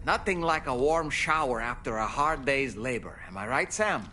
Nothing like a warm shower after a hard day's labor. Am I right, Sam?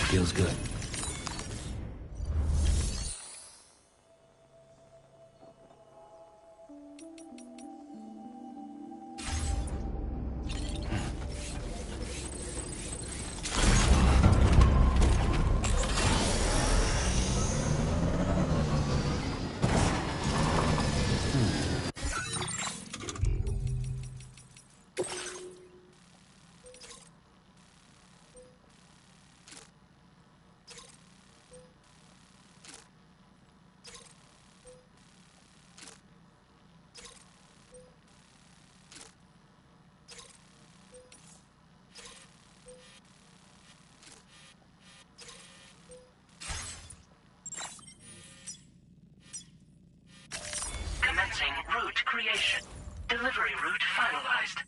Feels good. Commencing route creation. Delivery route finalized.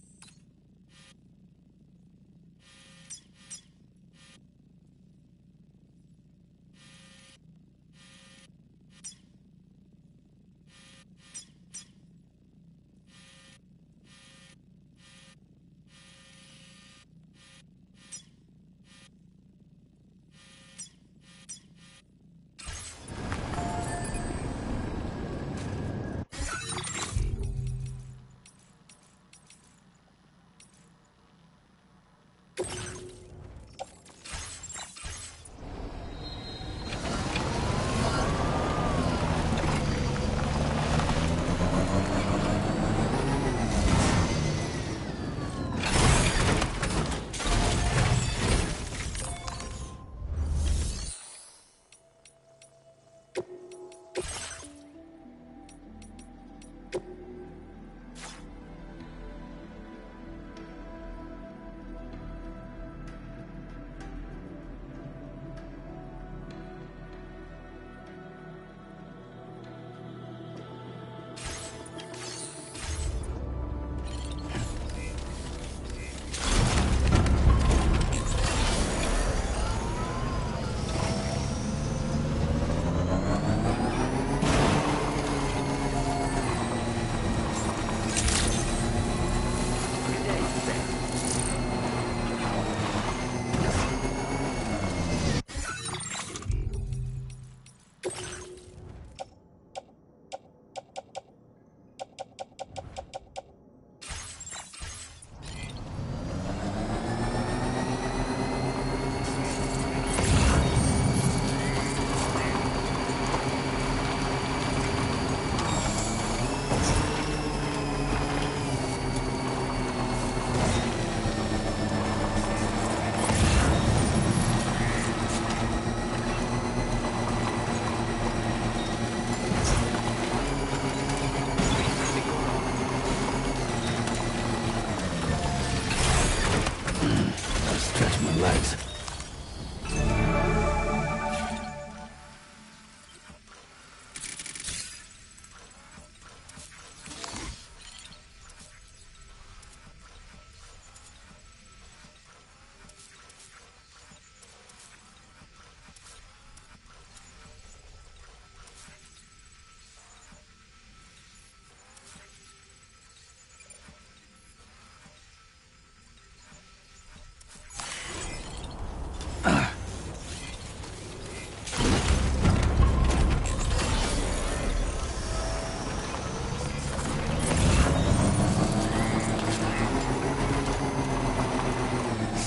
Stretch my legs.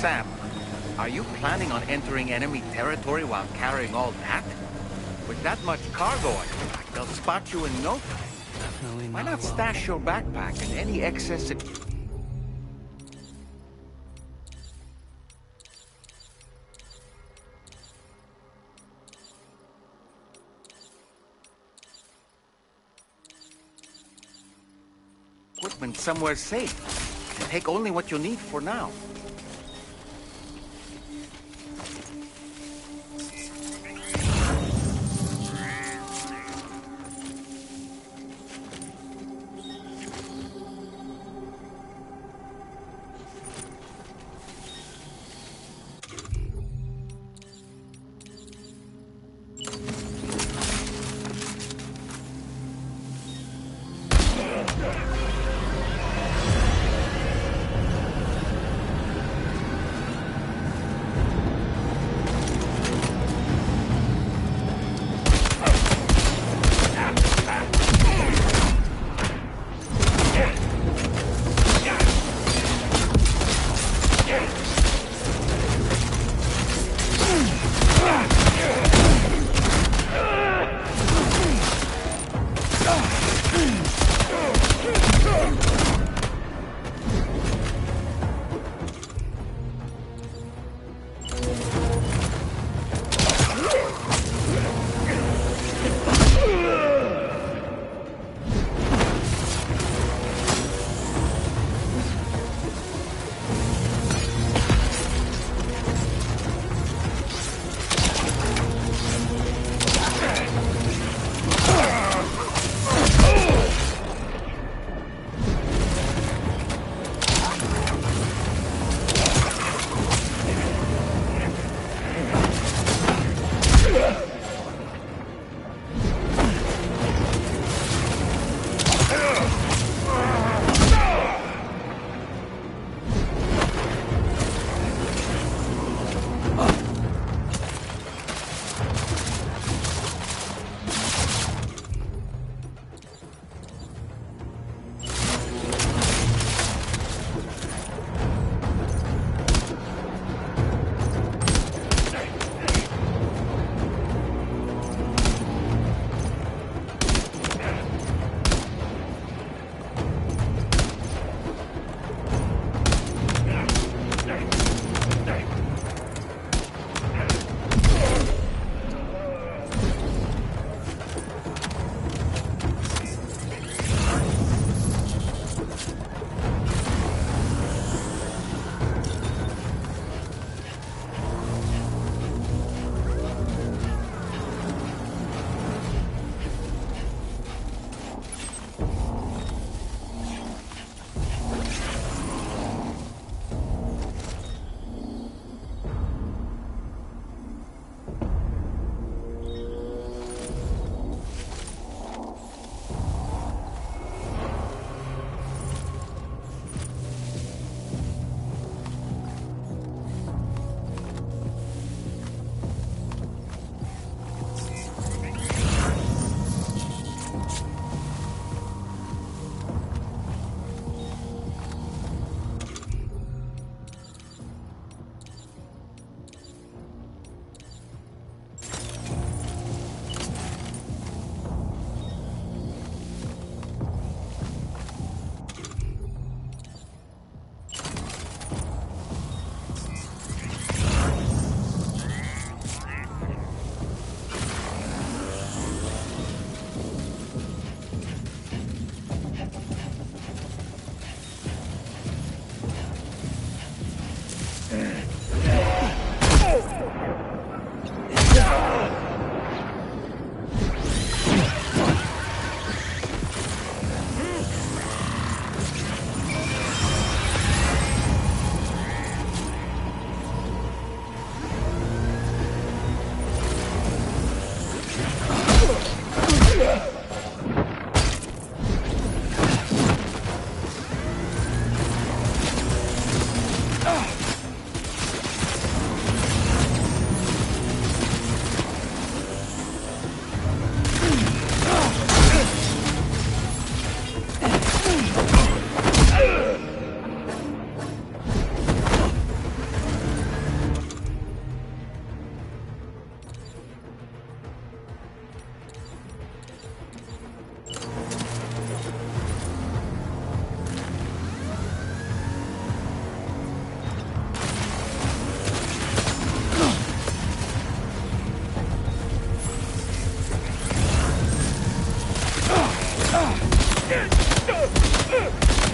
Sam, are you planning on entering enemy territory while carrying all that? With that much cargo on your back, they'll spot you in no time. Definitely Why not not stash your backpack and any excess... equipment somewhere safe. And take only what you need for now.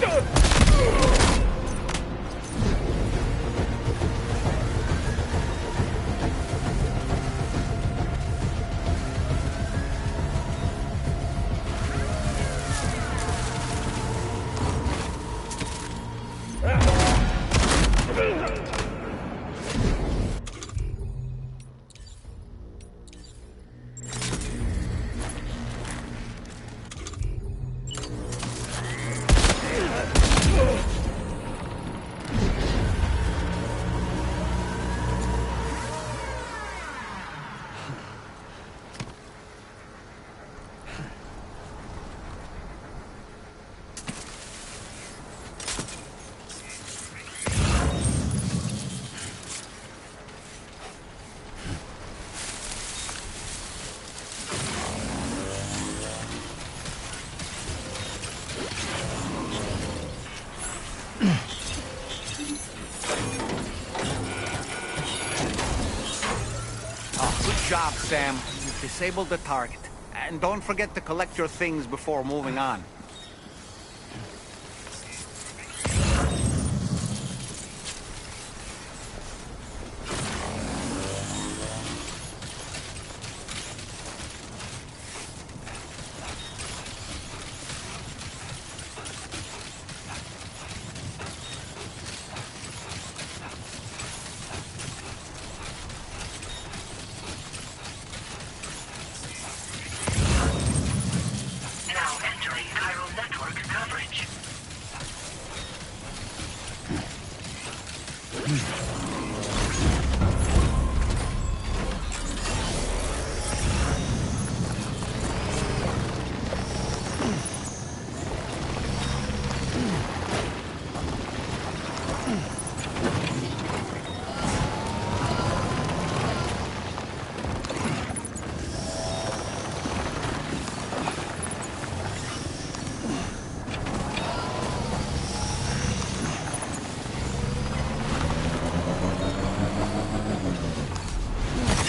Good job, Sam. You've disabled the target. And don't forget to collect your things before moving on. Now entering chiral network coverage.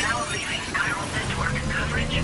Now leaving chiral network coverage.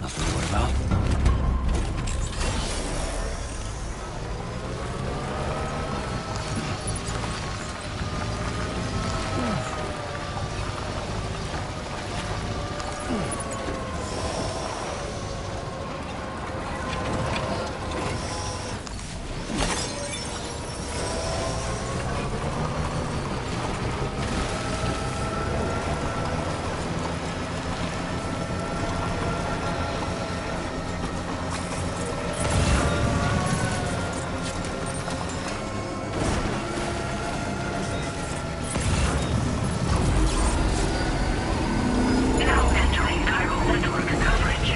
Nothing to worry about. Now entering chiral network coverage.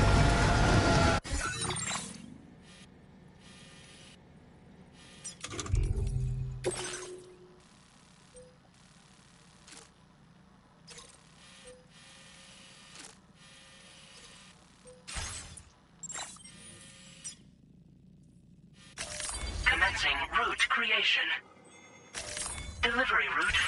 Commencing route creation. Delivery route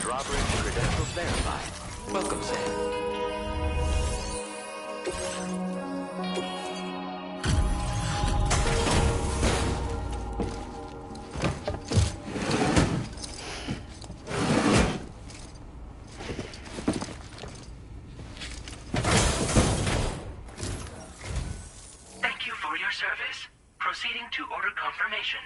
Drawbridge credentials verified. Welcome, Sam. Thank you for your service. Proceeding to order confirmation.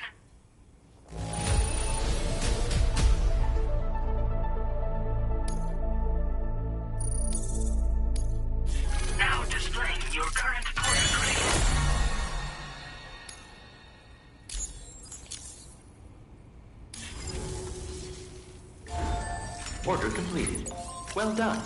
Now displaying your current porter grade. Order completed. Well done.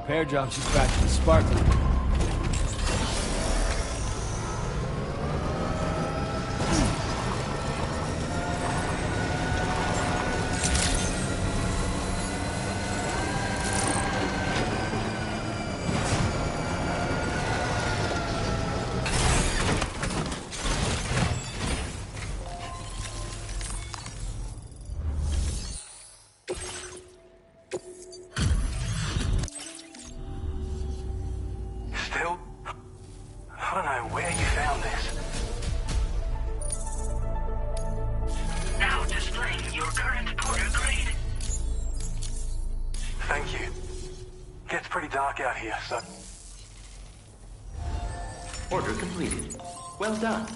Repair job should back to the sparkling. Still? I don't know where you found this. Now displaying your current porter grade. Thank you. Gets pretty dark out here, so... Order completed. Well done.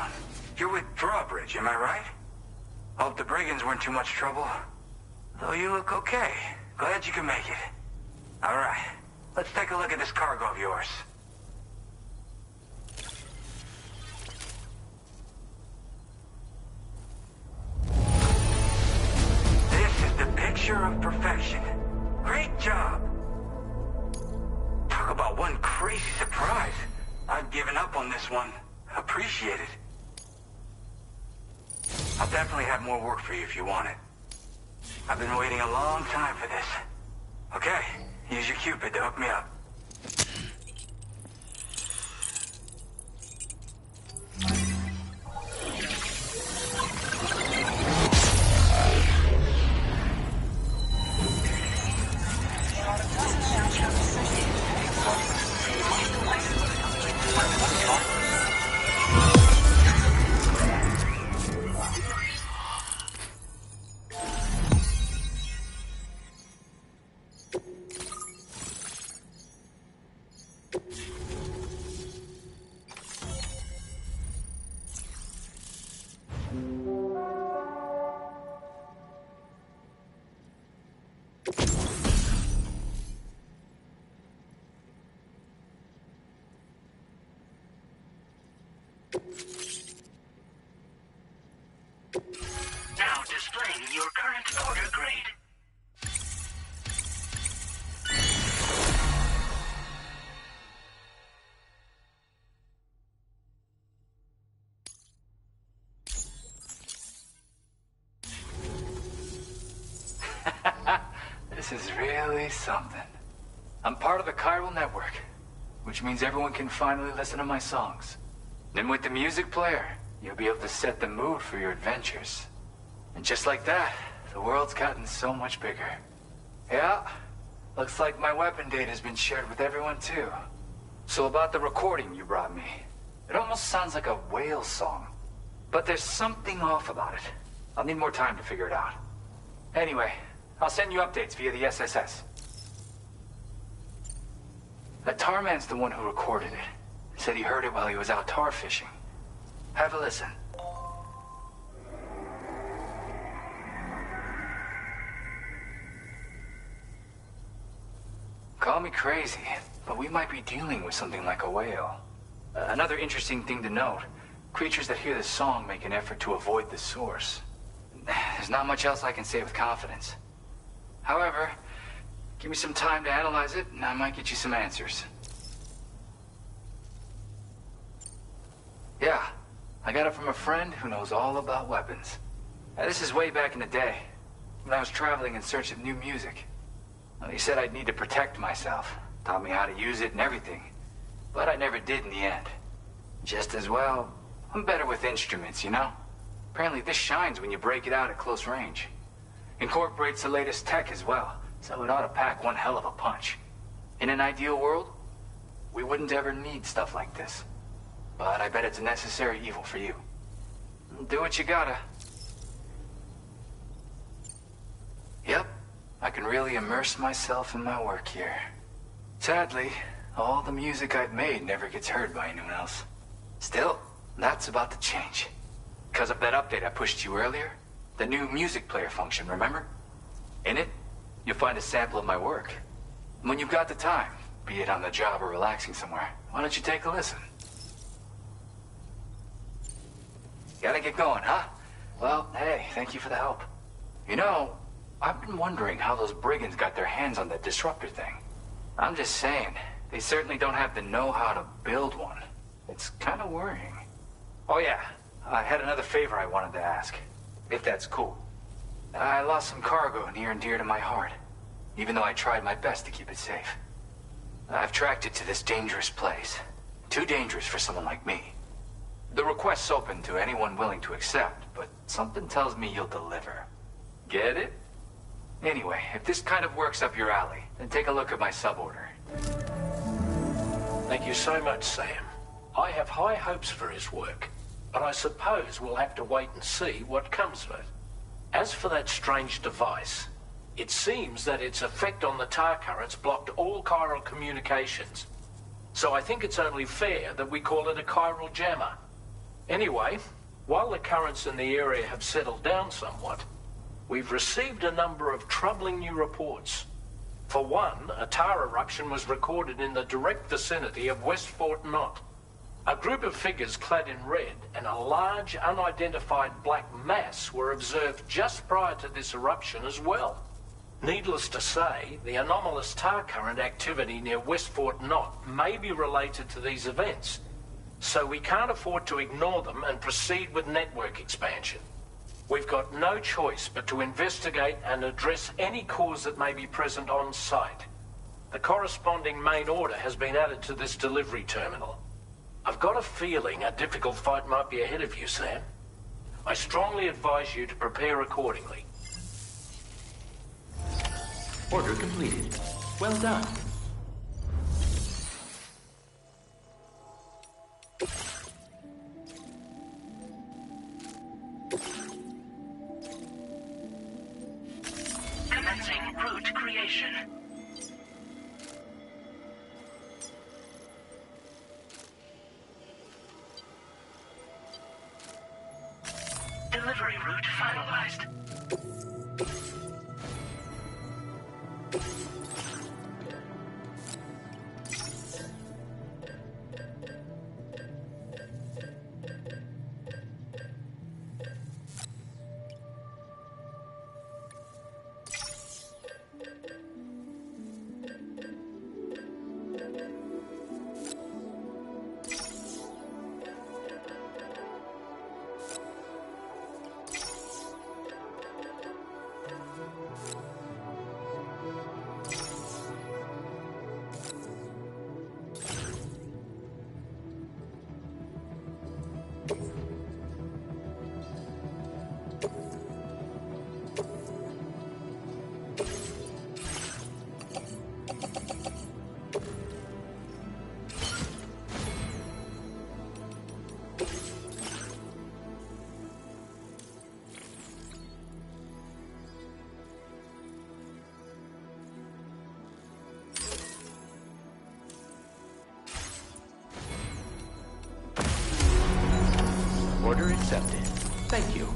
on. You're with Drawbridge, am I right? Hope the brigands weren't too much trouble. Though you look okay. Glad you can make it. All right, let's take a look at this cargo of yours. This is the picture of perfection. Great job. Talk about one crazy surprise. I've given up on this one. Appreciate it. I'll definitely have more work for you if you want it. I've been waiting a long time for this. Okay, use your Cupid to hook me up. Now displaying your current order grade. This is really something. I'm part of the chiral network, which means everyone can finally listen to my songs. Then with the music player, you'll be able to set the mood for your adventures. And just like that, the world's gotten so much bigger. Yeah, looks like my weapon data has been shared with everyone too. So about the recording you brought me, it almost sounds like a whale song. But there's something off about it. I'll need more time to figure it out. Anyway, I'll send you updates via the SSS. That Tarman's the one who recorded it. Said he heard it while he was out tar fishing. Have a listen. Call me crazy, but we might be dealing with something like a whale. Another interesting thing to note, creatures that hear this song make an effort to avoid the source. There's not much else I can say with confidence. However, give me some time to analyze it, and I might get you some answers. Yeah, I got it from a friend who knows all about weapons. This is way back in the day, when I was traveling in search of new music. Well, he said I'd need to protect myself, taught me how to use it and everything. But I never did in the end. Just as well, I'm better with instruments, you know? Apparently this shines when you break it out at close range. Incorporates the latest tech as well, so it ought to pack one hell of a punch. In an ideal world, we wouldn't ever need stuff like this. But I bet it's a necessary evil for you. Do what you gotta. Yep, I can really immerse myself in my work here. Sadly, all the music I've made never gets heard by anyone else. Still, that's about to change. Because of that update I pushed you earlier, the new music player function, remember? In it, you'll find a sample of my work. And when you've got the time, be it on the job or relaxing somewhere, why don't you take a listen? Gotta get going, huh? Well, hey, thank you for the help. You know, I've been wondering how those brigands got their hands on that disruptor thing. I'm just saying, they certainly don't have the know-how to build one. It's kind of worrying. Oh yeah, I had another favor I wanted to ask, if that's cool. I lost some cargo near and dear to my heart, even though I tried my best to keep it safe. I've tracked it to this dangerous place. Too dangerous for someone like me. The request's open to anyone willing to accept, but something tells me you'll deliver. Get it? Anyway, if this kind of works up your alley, then take a look at my suborder. Thank you so much, Sam. I have high hopes for his work, but I suppose we'll have to wait and see what comes of it. As for that strange device, it seems that its effect on the tar currents blocked all chiral communications. So I think it's only fair that we call it a chiral jammer. Anyway, while the currents in the area have settled down somewhat, we've received a number of troubling new reports. For one, a tar eruption was recorded in the direct vicinity of West Fort Knot. A group of figures clad in red and a large unidentified black mass were observed just prior to this eruption as well. Needless to say, the anomalous tar current activity near West Fort Knot may be related to these events, so we can't afford to ignore them and proceed with network expansion. We've got no choice but to investigate and address any cause that may be present on site. The corresponding main order has been added to this delivery terminal. I've got a feeling a difficult fight might be ahead of you, Sam. I strongly advise you to prepare accordingly. Order completed. Well done. Commencing route creation. Delivery route finalized. Order accepted. Thank you.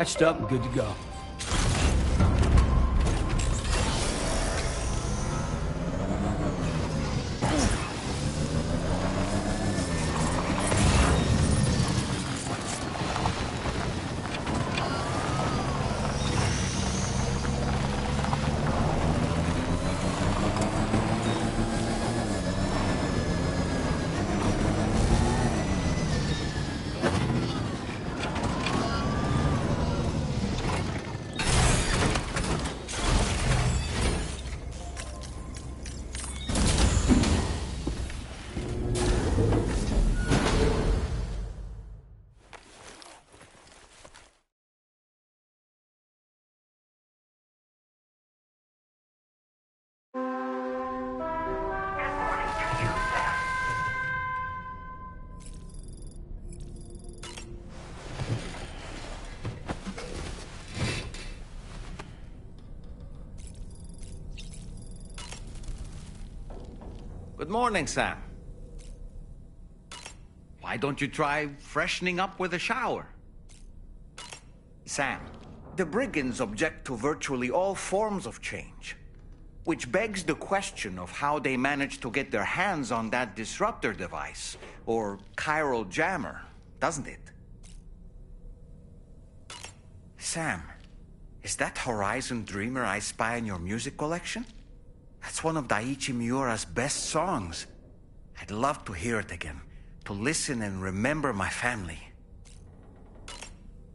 Patched up and good to go. Good morning, Sam. Why don't you try freshening up with a shower? Sam, the brigands object to virtually all forms of change, which begs the question of how they managed to get their hands on that disruptor device, or chiral jammer, doesn't it? Sam, is that Horizon Dreamer I spy in your music collection? That's one of Daiichi Miura's best songs. I'd love to hear it again, to listen and remember my family.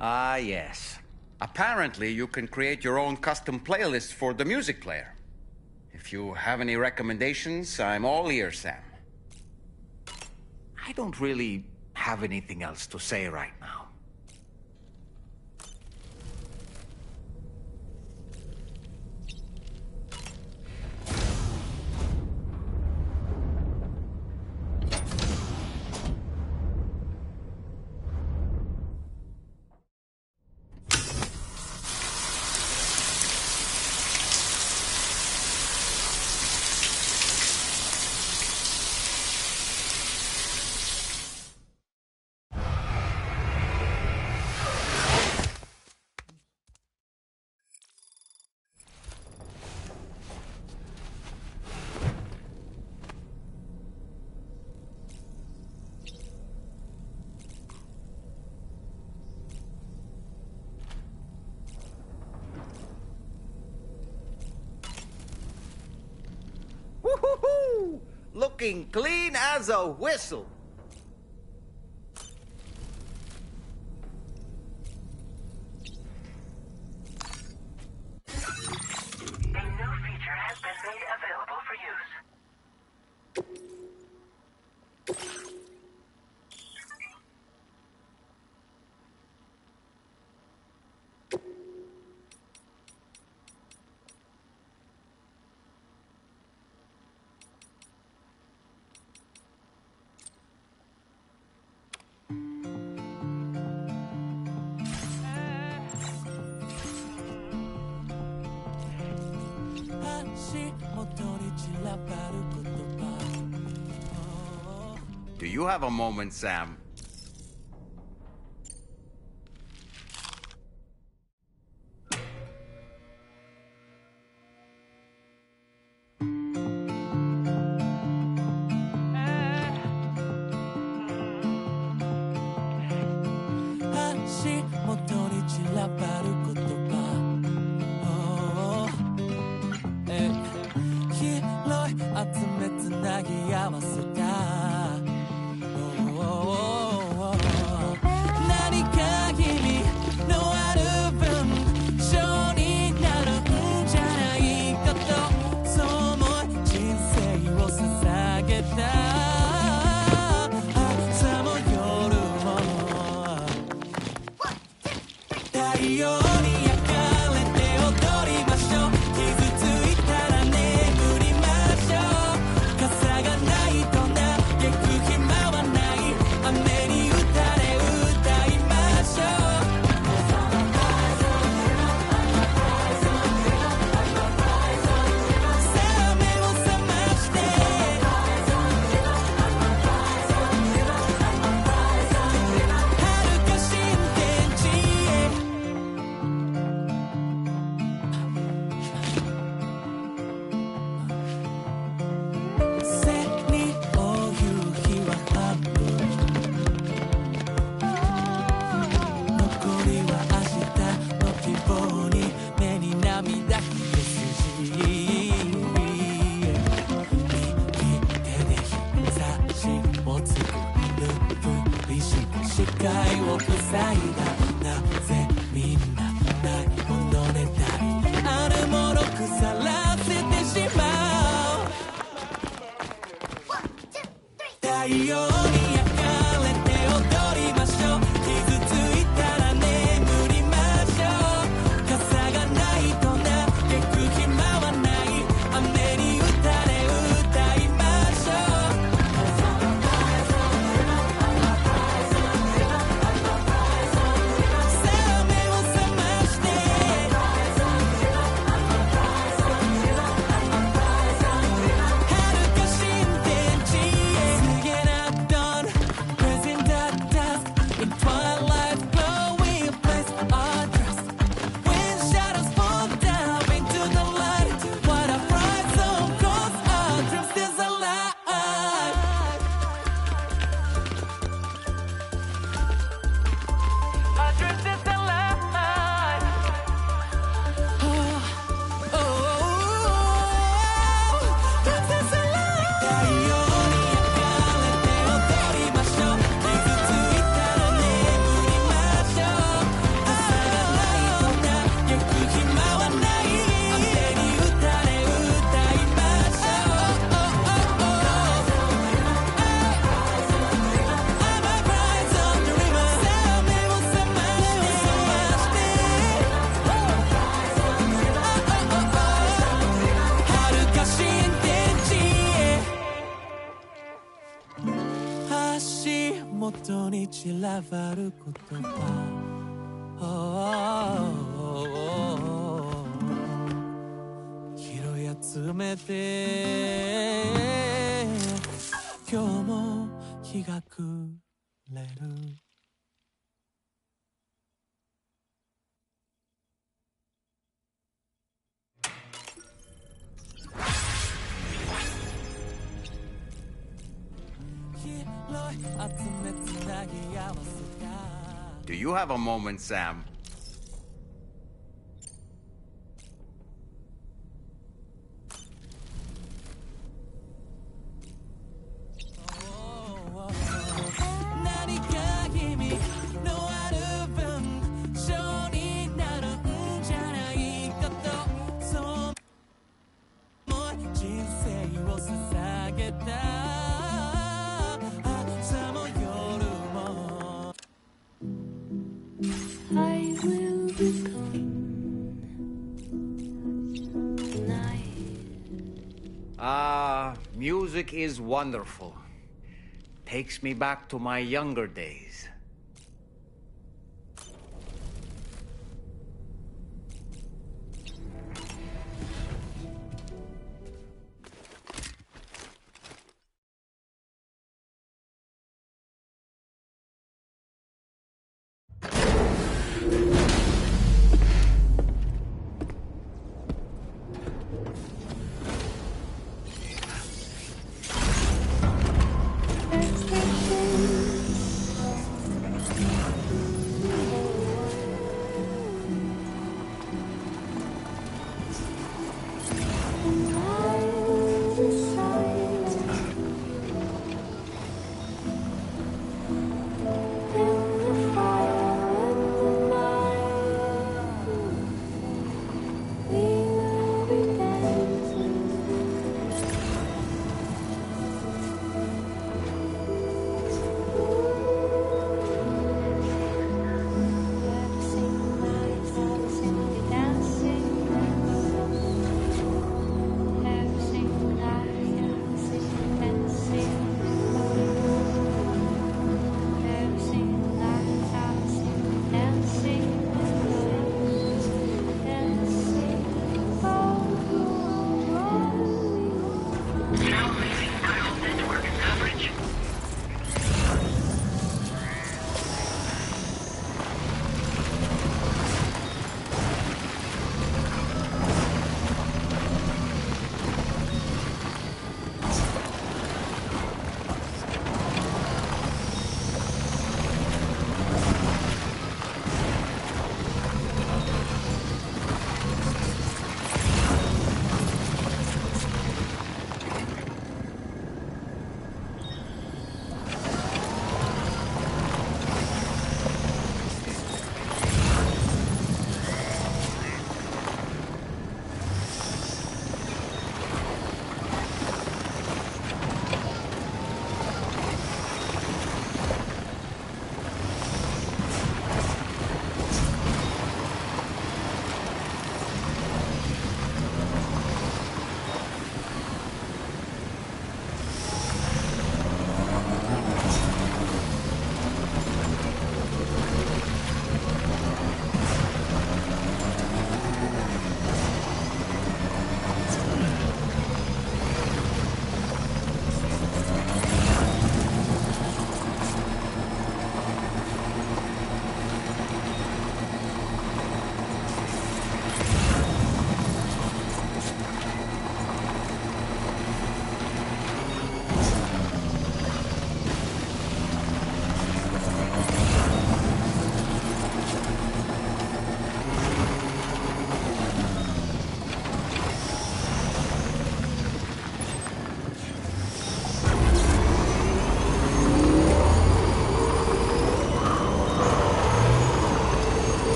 Ah, yes. Apparently, you can create your own custom playlist for the music player. If you have any recommendations, I'm all ears, Sam. I don't really have anything else to say right now. Woo-hoo-hoo! Looking clean as a whistle. A new feature has been made available for use. Do you have a moment, Sam? 際がなぜみんなないものねだりあるもの腐らせてしまう太陽に焼かれて踊りましょう傷ついたら眠りましょう傘がないと嘆く暇はない雨に打たれ歌いましょうさあ目を覚まして遥か新天地へ Singing at dawn Praising the dusk In twilight's glowing place our trust When shadows fall down into the light What a bright song calls our dreams still alive Our dreams still alive Oh, oh, oh, dreams still alive 太陽に焼かれて踊りましょう傷ついたら眠りましょう傘がないと嘆く暇はない雨に打たれ歌いましょう Oh, oh, oh, I'm a bright on the river さあ目を覚まして遥か新天地へ足元に散らばる言葉 拾い集めて今日も日が暮れる拾い集めつなぎ合わせた Do you have a moment, Sam?「何か意味のある文章になるんじゃないかと」「そう思い人生を捧げた」「朝も夜も」 I will be gone tonight. Music is wonderful. Takes me back to my younger days.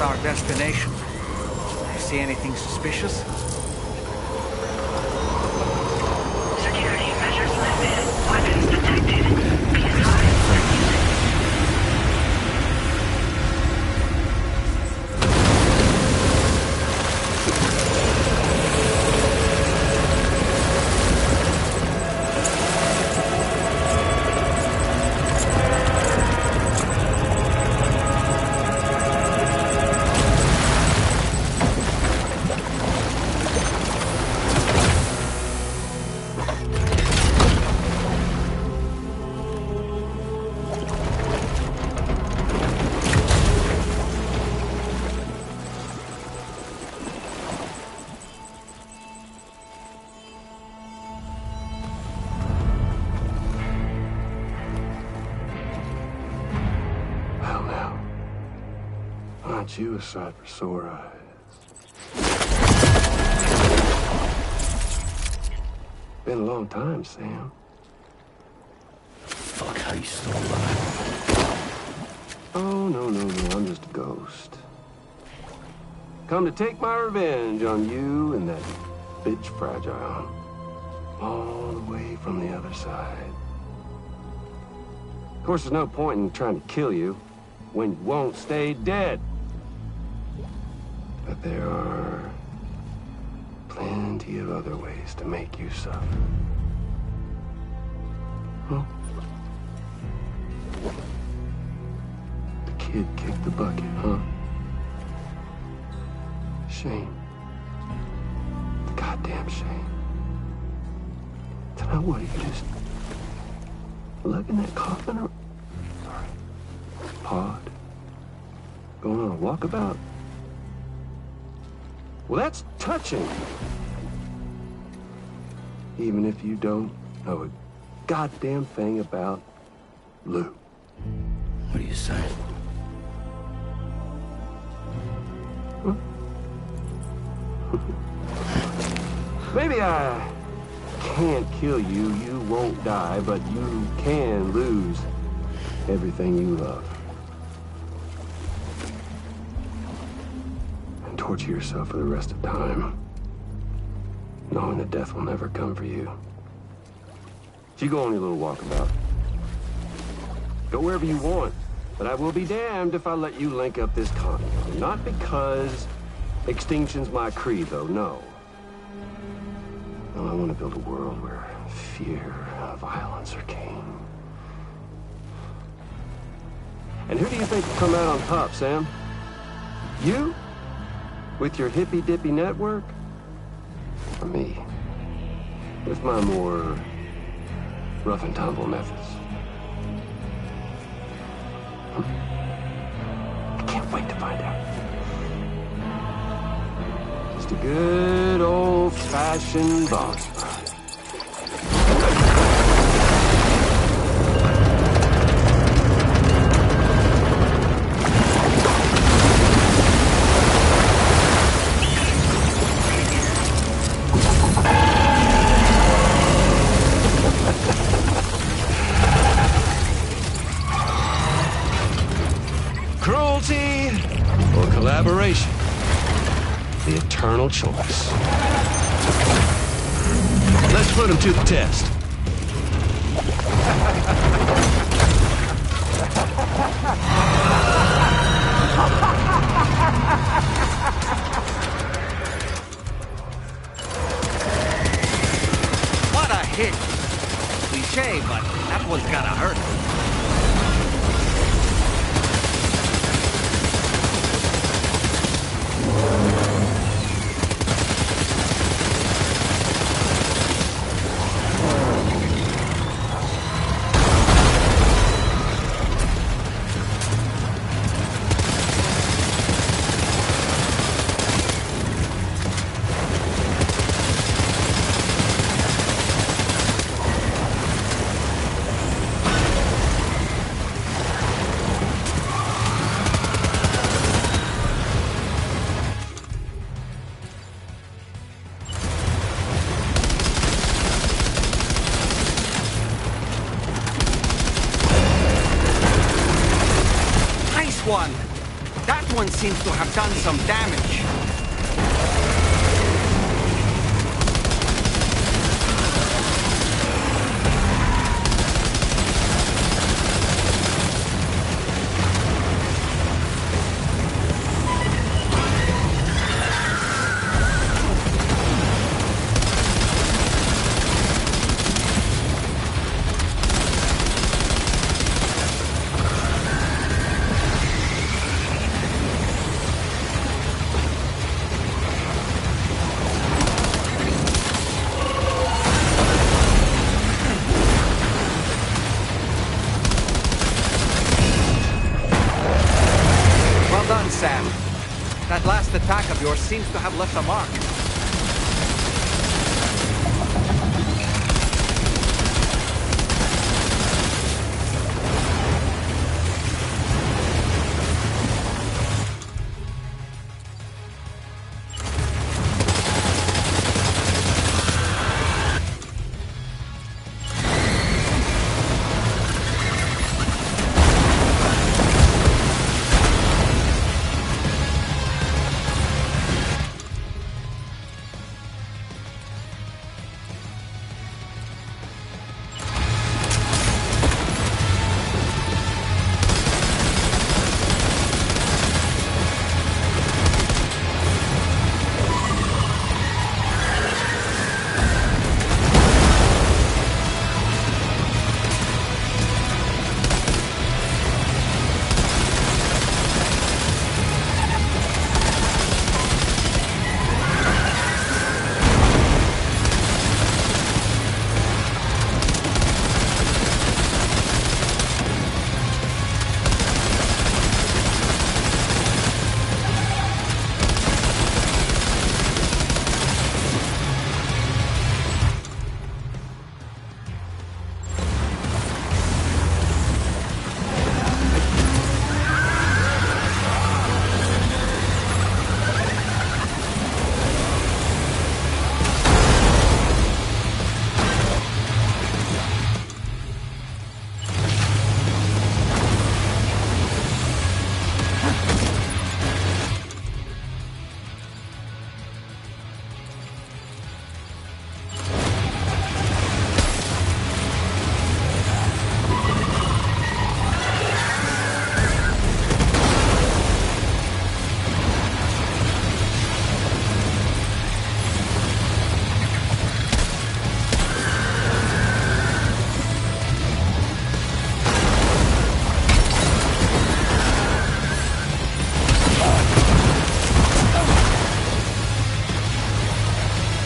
our destination. See anything suspicious? Security measures lifted. Weapons detected. Be advised. Well, now, aren't you a sight for sore eyes? Been a long time, Sam. Fuck, how you still alive? Oh, no, I'm just a ghost. Come to take my revenge on you and that bitch Fragile. All the way from the other side. Of course, there's no point in trying to kill you when you won't stay dead. But there are plenty of other ways to make you suffer. Well, the kid kicked the bucket, huh? Shame. Goddamn shame. Tonight, what, you just lugging that coffin or pod? Going on a walkabout? Well, that's touching. Even if you don't know a goddamn thing about Lou. What are you saying? Huh? Maybe I can't kill you, you won't die, but you can lose everything you love. And torture yourself for the rest of time, knowing that death will never come for you. So you go on your little walkabout. Go wherever you want, but I will be damned if I let you link up this continent. Not because extinction's my creed, though, no. No, I want to build a world where fear and violence are king. And who do you think will come out on top, Sam? You? With your hippy-dippy network? Or me? With my more rough and tumble methods? I can't wait to find out. Just a good old-fashioned boss fight. Cruelty or collaboration? The eternal choice. Let's put him to the test. What a hit! Cliche, but that one's gotta hurt. One. That one seems to have done some damage. Well done, Sam. That last attack of yours seems to have left a mark.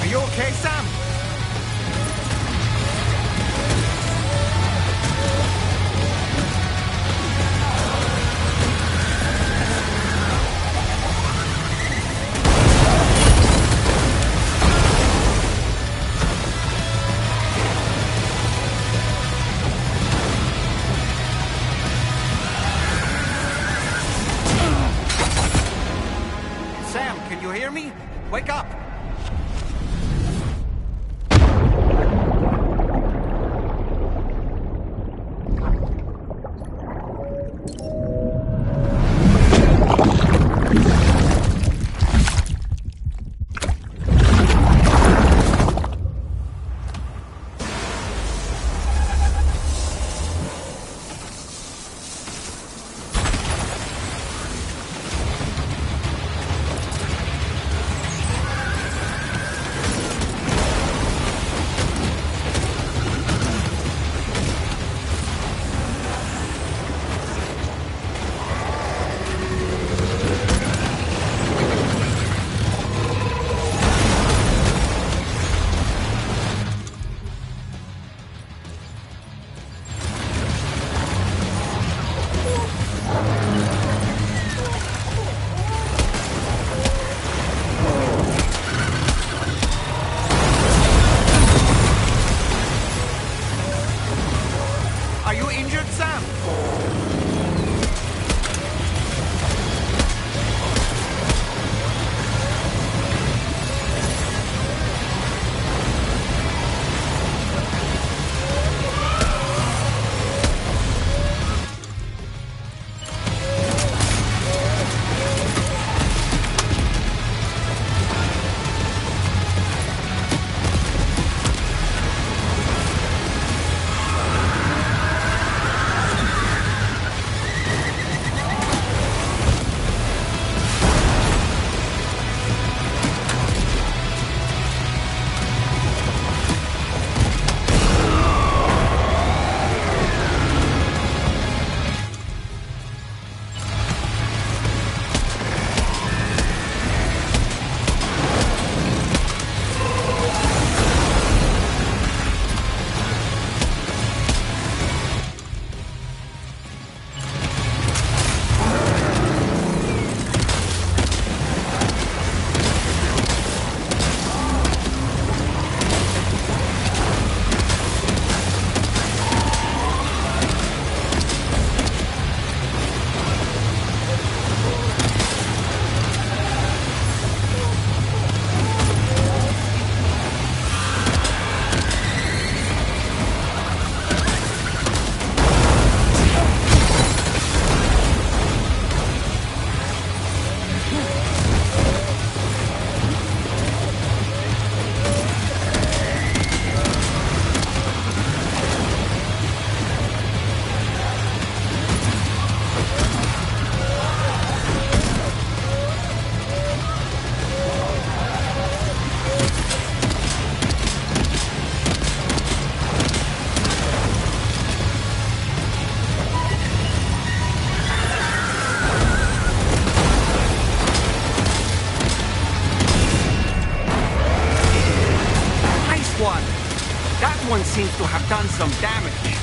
Are you okay, Sam? Sam, can you hear me? Wake up! Are you injured, Sam? seems to have done some damage.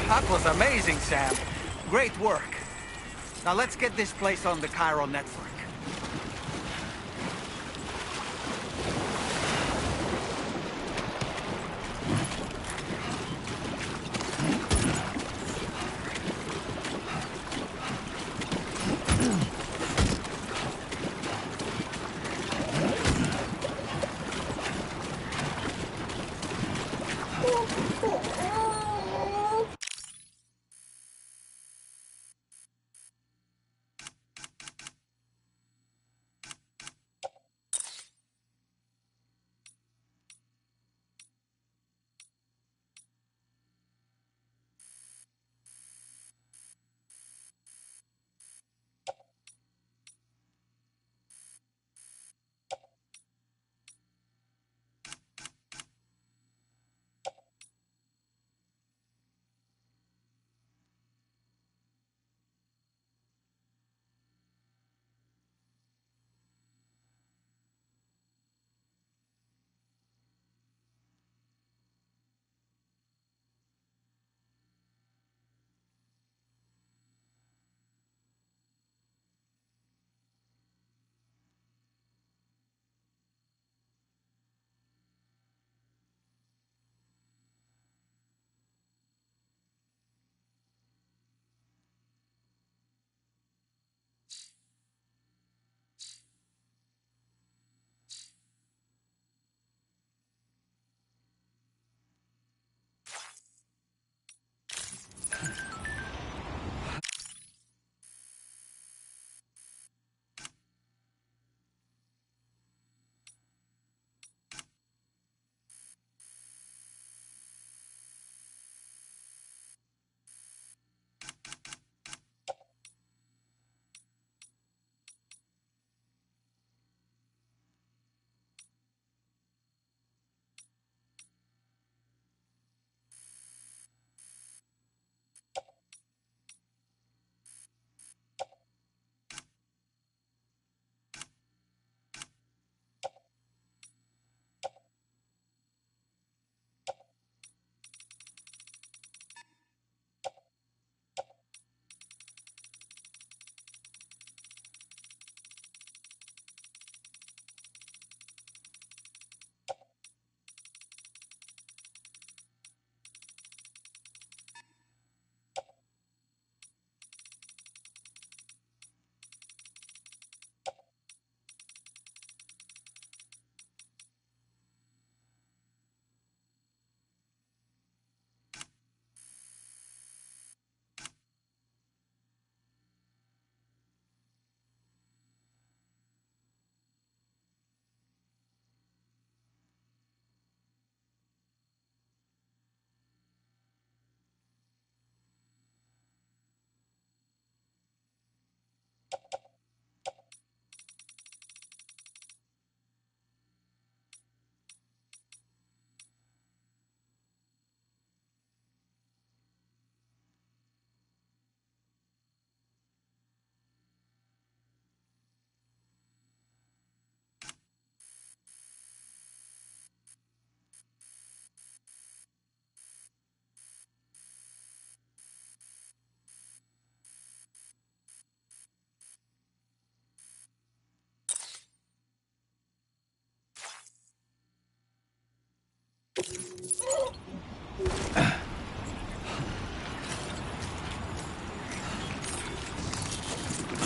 That was amazing, Sam. Great work. Now let's get this place on the Chiron network.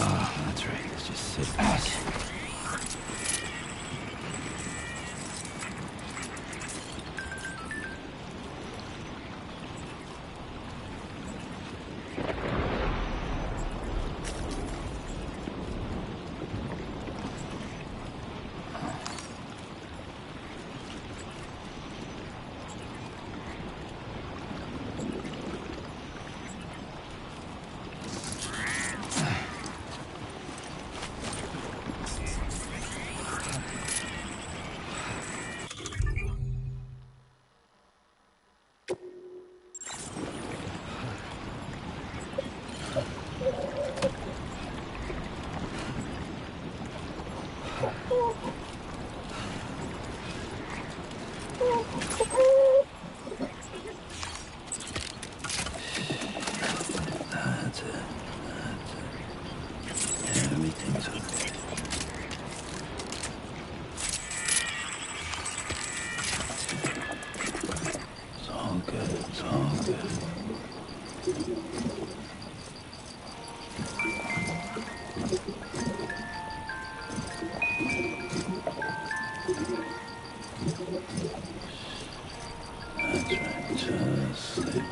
Oh, that's right. Let's just sit back. That's it. Everything's okay. It's all good. It's all good. That's right. Just sleep.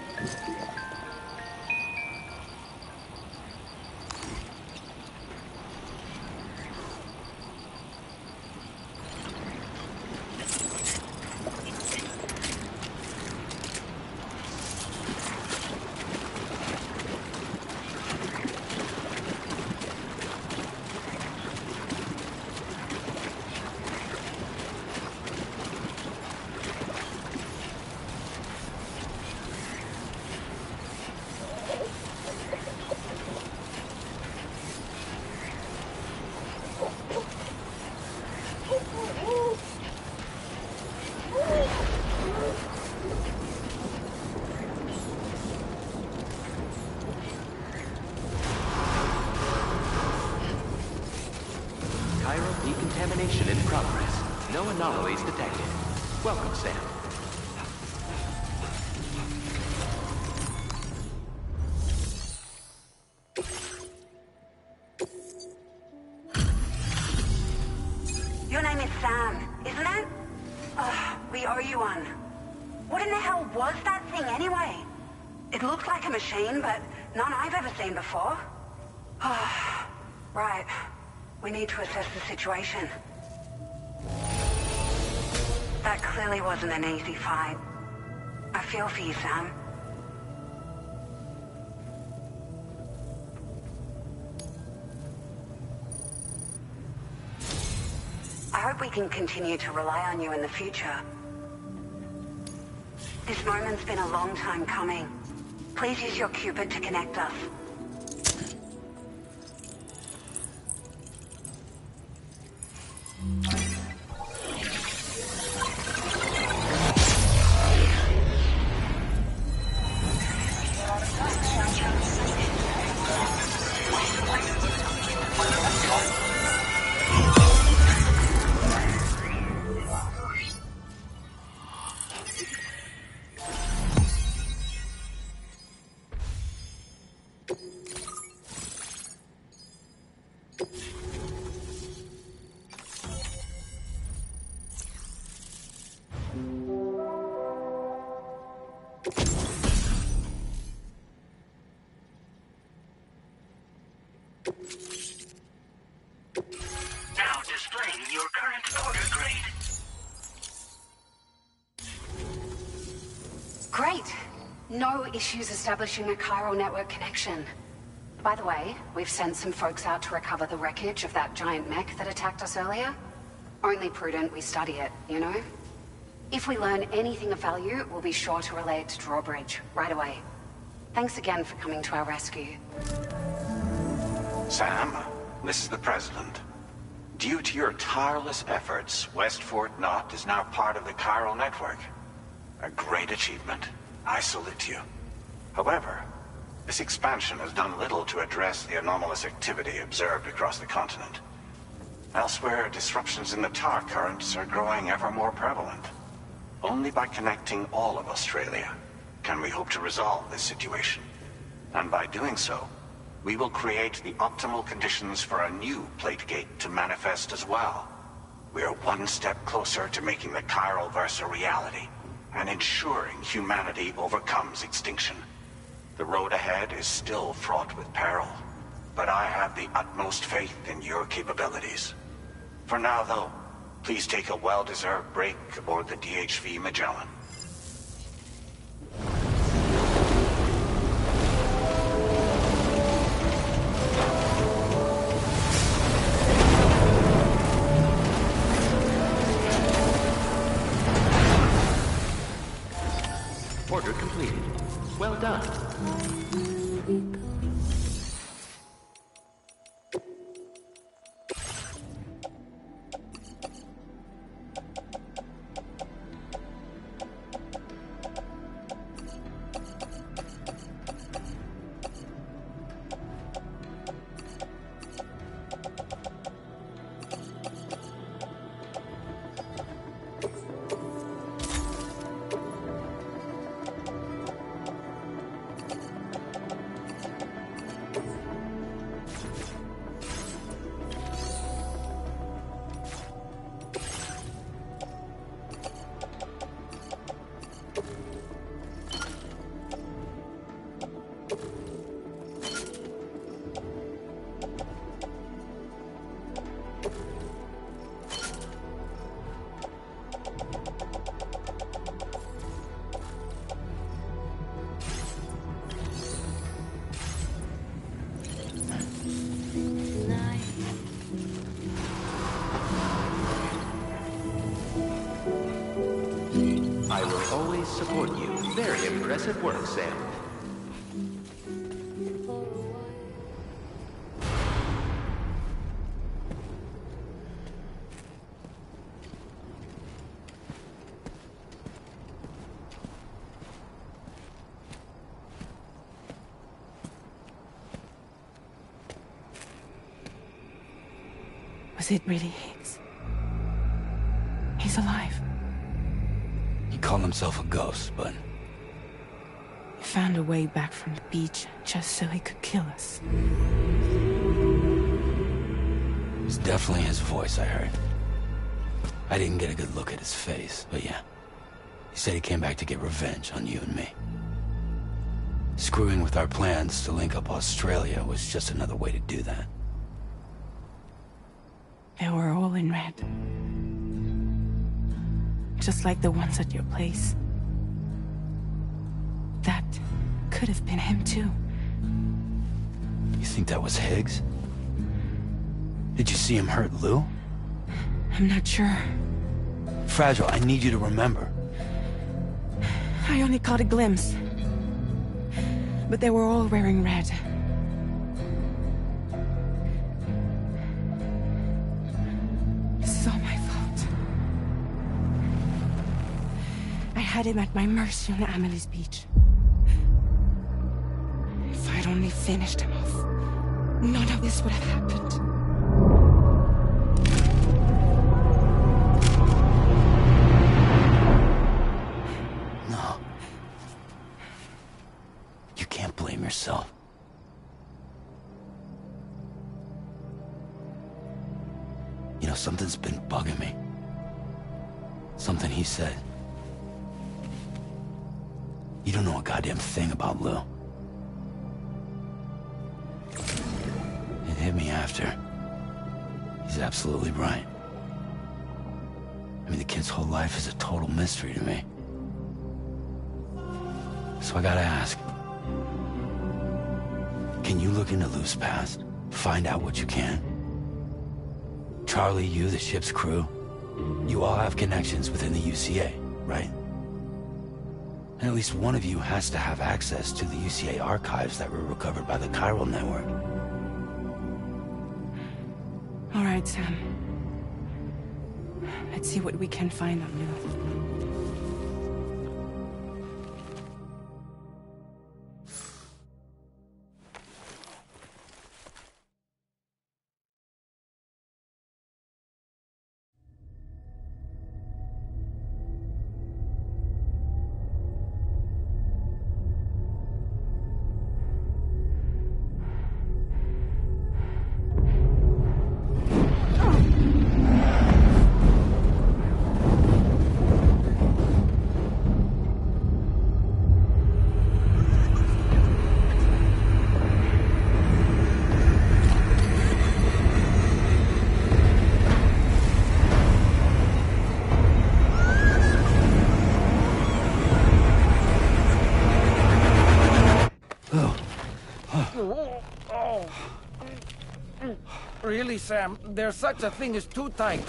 Chiral decontamination in progress. No anomalies detected. Welcome, Sam. Your name is Sam, isn't it? Oh, we owe you one. What in the hell was that thing anyway? It looked like a machine, but none I've ever seen before. Oh, right. We need to assess the situation. That clearly wasn't an easy fight. I feel for you, Sam. I hope we can continue to rely on you in the future. This moment's been a long time coming. Please use your Cupid to connect us. Now displaying your current order grade. Great. No issues establishing a chiral network connection. By the way, we've sent some folks out to recover the wreckage of that giant mech that attacked us earlier. Only prudent we study it, you know? If we learn anything of value, we'll be sure to relay it to Drawbridge right away. Thanks again for coming to our rescue. Sam, this is the President. Due to your tireless efforts, West Fort Knot is now part of the chiral network. A great achievement. I salute you. However, this expansion has done little to address the anomalous activity observed across the continent. Elsewhere, disruptions in the tar currents are growing ever more prevalent. Only by connecting all of Australia can we hope to resolve this situation. And by doing so, we will create the optimal conditions for a new Plategate to manifest as well. We are one step closer to making the Chiral-verse a reality, and ensuring humanity overcomes extinction. The road ahead is still fraught with peril, but I have the utmost faith in your capabilities. For now, though, please take a well-deserved break aboard the DHV Magellan. Order completed. Well done. I will always support you. Very impressive work, Sam. Was it really Higgs? He's alive. He called himself a ghost, but He found a way back from the beach just so he could kill us. it was definitely his voice I heard. I didn't get a good look at his face, but yeah. He said he came back to get revenge on you and me. Screwing with our plans to link up Australia was just another way to do that. They were all in red. Just like the ones at your place. That could have been him too. You think that was Higgs? Did you see him hurt Lou? I'm not sure. Fragile, I need you to remember. I only caught a glimpse. But they were all wearing red. This is all my fault. I had him at my mercy on Amelie's beach. If I'd only finished him off, none of this would have happened. No. You can't blame yourself. You know, something's been bugging me. Something he said. You don't know a goddamn thing about Lou. It hit me after. He's absolutely right. I mean, the kid's whole life is a total mystery to me. So I gotta ask. Can you look into Lou's past? Find out what you can? Charlie, you, the ship's crew, you all have connections within the UCA, right? And at least one of you has to have access to the UCA archives that were recovered by the Chiral Network. All right, Sam. Let's see what we can find on Lou. Really, Sam? There's such a thing as too tight.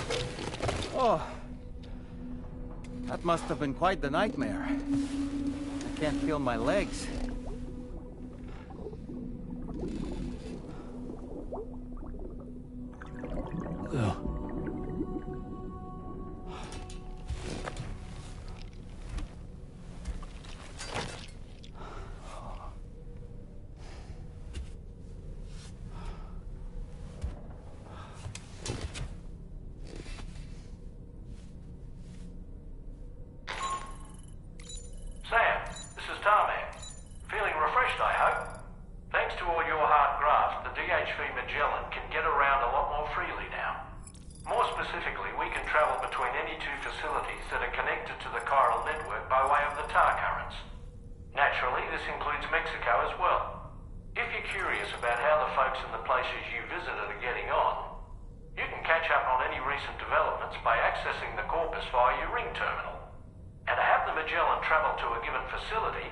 Oh. That must have been quite the nightmare. I can't feel my legs. Lou. Sam, this is Tarman. Feeling refreshed, I hope? Thanks to all your hard graft, the DHV Magellan can get around a lot more freely now. More specifically, we can travel between any two facilities that are connected to the chiral network by way of the tar currents. Naturally, this includes Mexico as well. If you're curious about how the folks in the places you visited are getting on, you can catch up on any recent developments by accessing the corpus via your ring terminal. And to have the Magellan travel to a given facility,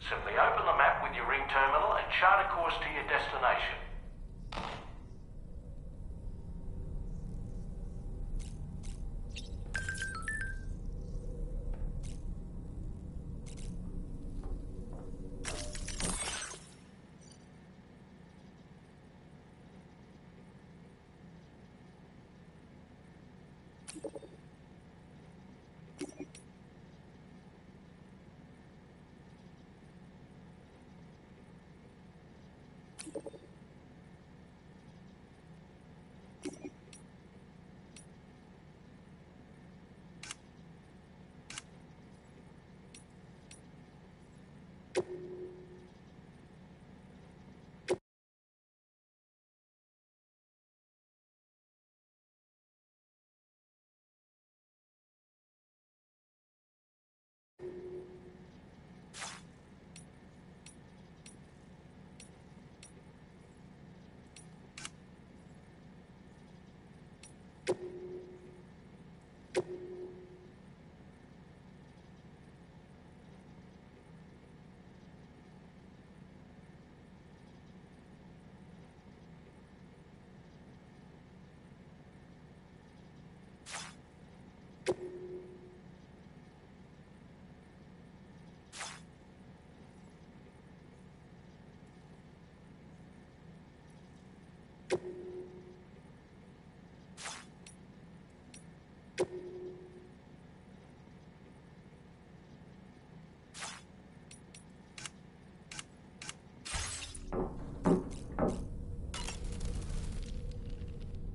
simply open the map with your ring terminal and chart a course to your destination.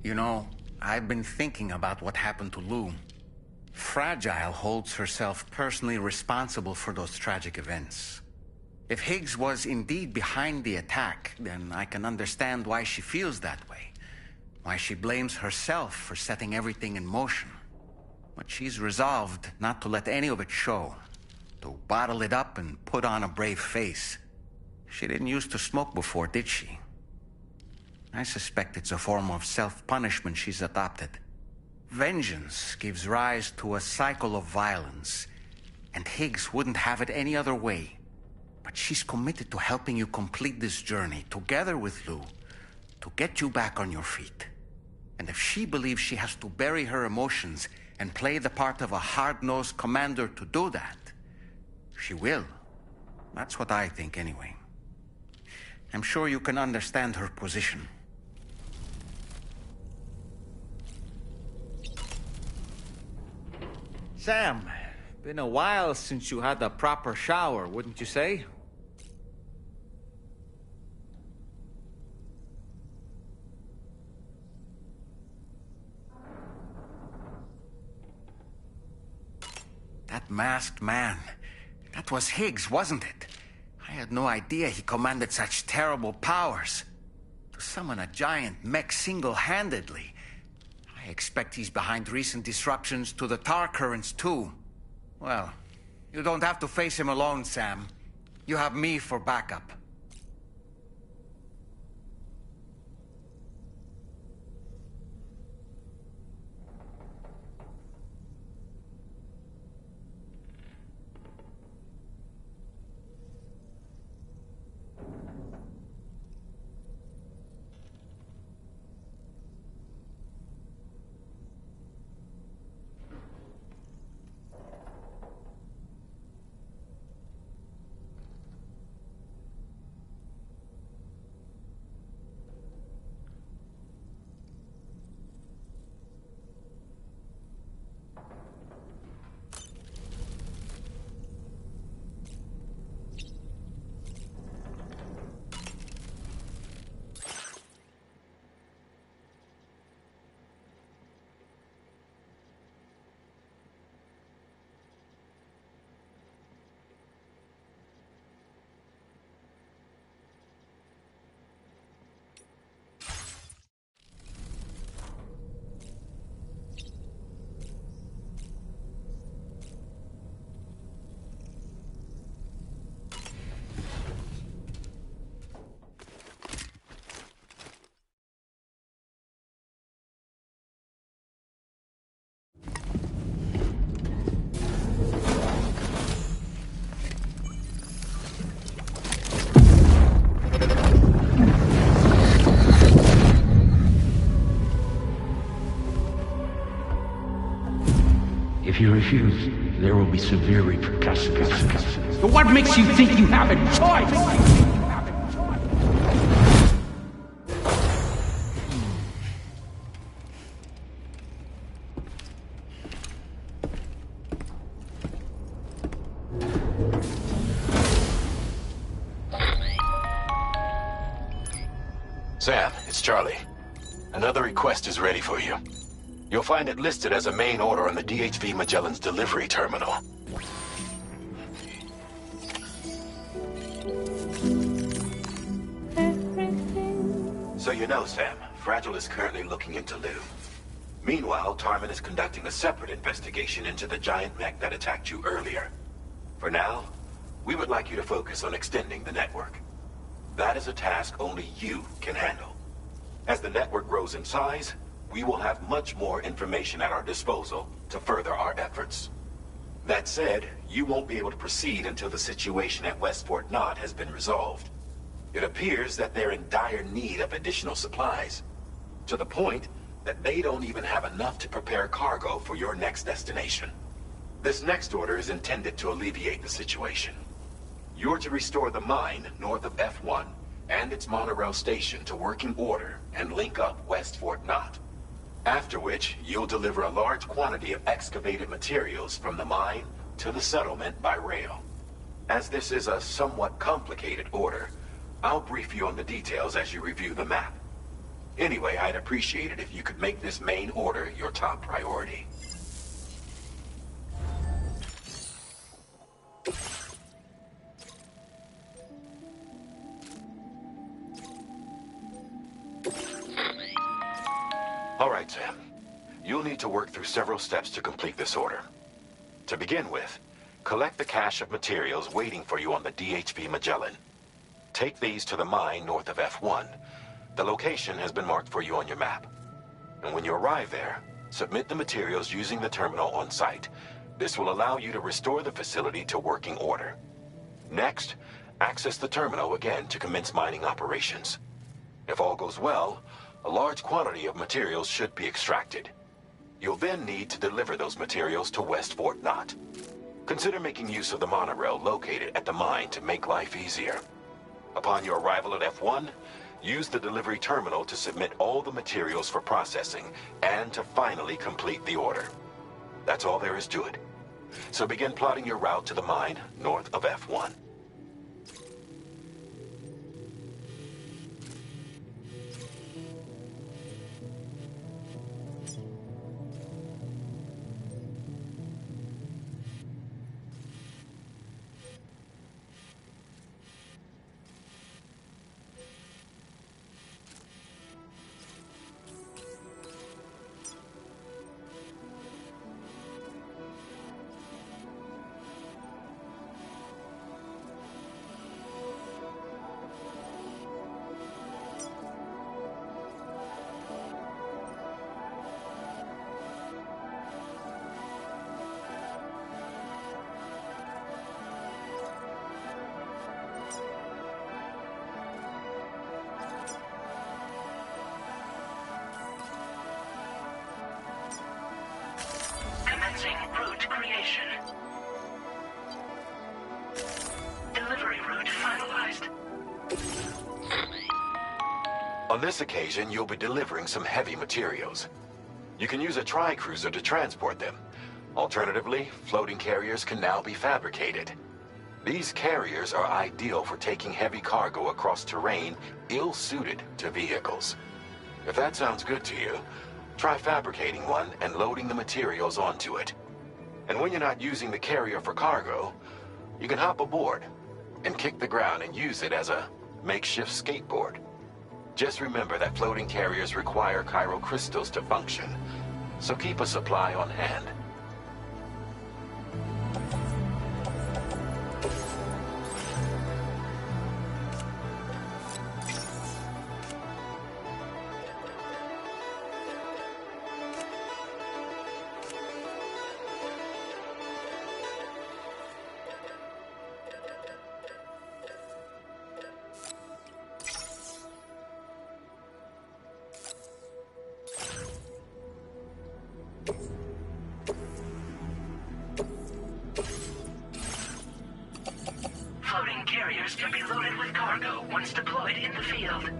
You know, I've been thinking about what happened to Lou. Fragile holds herself personally responsible for those tragic events. If Higgs was indeed behind the attack, then I can understand why she feels that way. Why she blames herself for setting everything in motion. But she's resolved not to let any of it show. To bottle it up and put on a brave face. She didn't used to smoke before, did she? I suspect it's a form of self-punishment she's adopted. Vengeance gives rise to a cycle of violence, and Higgs wouldn't have it any other way. But she's committed to helping you complete this journey, together with Lou, to get you back on your feet. And if she believes she has to bury her emotions and play the part of a hard-nosed commander to do that, she will. That's what I think, anyway. I'm sure you can understand her position. Sam, been a while since you had a proper shower, wouldn't you say? That masked man, that was Higgs, wasn't it? I had no idea he commanded such terrible powers. To summon a giant mech single-handedly. I expect he's behind recent disruptions to the tar currents, too. Well, you don't have to face him alone, Sam. You have me for backup. If you refuse, there will be severe repercussions. But what makes you think you have a choice? Sam, it's Charlie. Another request is ready for you. You'll find it listed as a main order on the DHV Magellan's delivery terminal. So you know, Sam, Fragile is currently looking into Lou. Meanwhile, Tarman is conducting a separate investigation into the giant mech that attacked you earlier. For now, we would like you to focus on extending the network. That is a task only you can handle. As the network grows in size, we will have much more information at our disposal to further our efforts. That said, you won't be able to proceed until the situation at West Fort Knott has been resolved. It appears that they're in dire need of additional supplies, to the point that they don't even have enough to prepare cargo for your next destination. This next order is intended to alleviate the situation. You're to restore the mine north of F1 and its monorail station to working order and link up West Fort Knott. After which, you'll deliver a large quantity of excavated materials from the mine to the settlement by rail. As this is a somewhat complicated order, I'll brief you on the details as you review the map. Anyway, I'd appreciate it if you could make this main order your top priority. All right, Sam. You'll need to work through several steps to complete this order. To begin with, collect the cache of materials waiting for you on the DHV Magellan. Take these to the mine north of F1. The location has been marked for you on your map. And when you arrive there, submit the materials using the terminal on site. This will allow you to restore the facility to working order. Next, access the terminal again to commence mining operations. If all goes well, a large quantity of materials should be extracted. You'll then need to deliver those materials to West Fort Knott. Consider making use of the monorail located at the mine to make life easier. Upon your arrival at F1, use the delivery terminal to submit all the materials for processing and to finally complete the order. That's all there is to it. So begin plotting your route to the mine north of F1. Commencing route creation. Delivery route finalized. On this occasion, you'll be delivering some heavy materials. You can use a tri-cruiser to transport them. Alternatively, floating carriers can now be fabricated. These carriers are ideal for taking heavy cargo across terrain ill-suited to vehicles. If that sounds good to you, try fabricating one and loading the materials onto it. And when you're not using the carrier for cargo, you can hop aboard and kick the ground and use it as a makeshift skateboard. Just remember that floating carriers require chiral crystals to function, so keep a supply on hand. cargo once deployed in the field.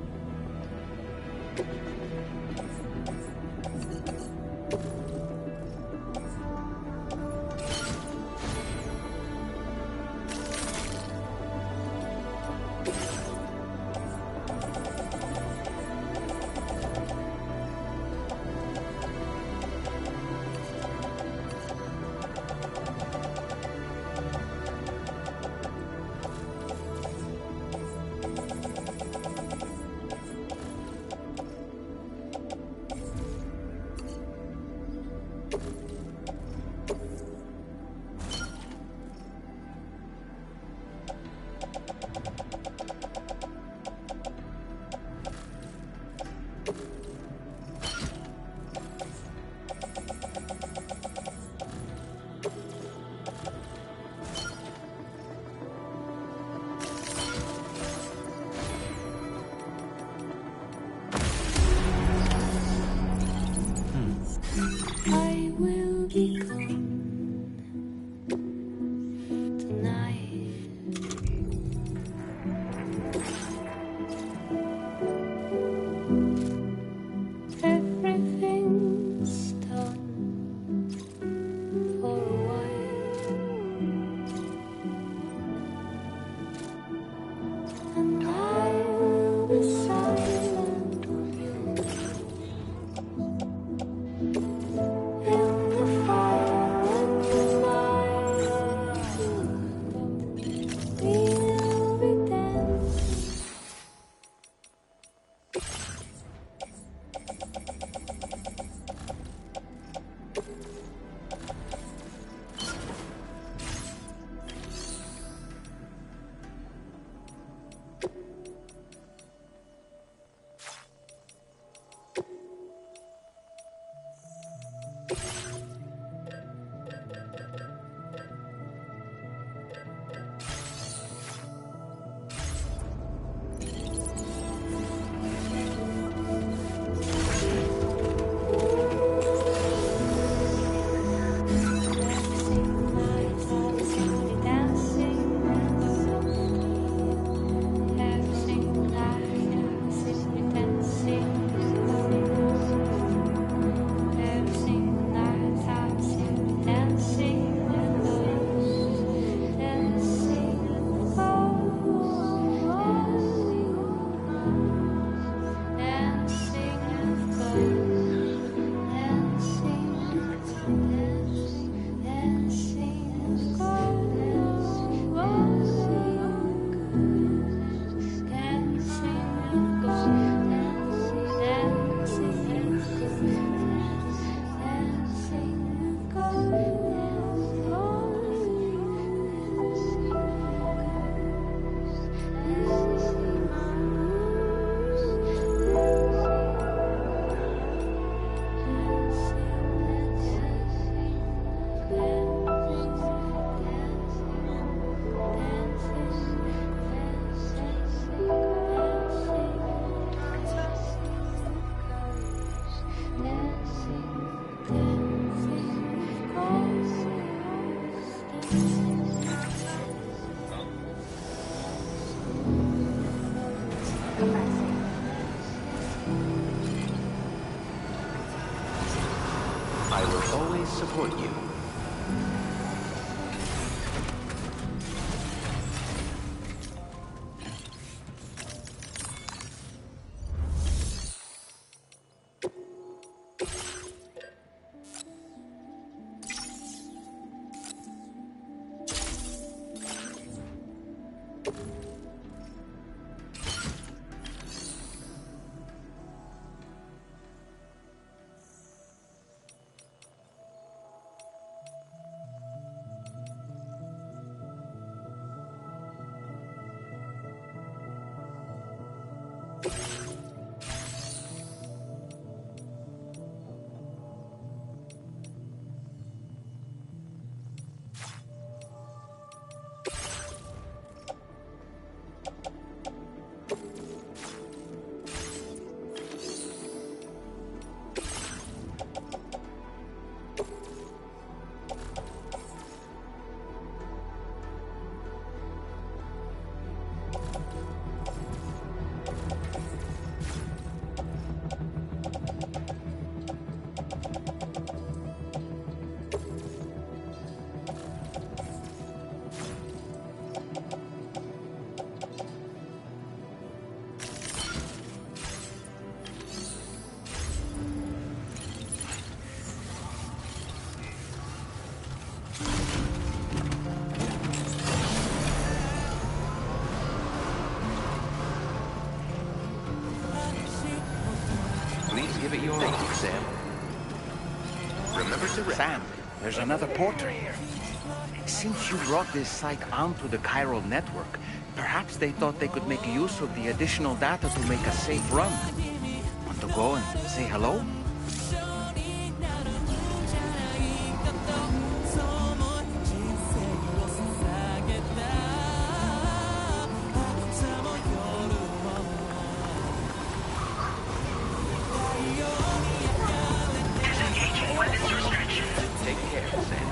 I will be gone tonight. Everything's done for a while, and I will be silent with you. In the fire and the light, we'll be dancing. I will always support you. Please give it your all. Thank you, Sam. Remember to rest. Sam, there's another porter here. Since you brought this site onto the chiral network, perhaps they thought they could make use of the additional data to make a safe run. Want to go and say hello? Disengaging weapons restrictions. Take care, Sam.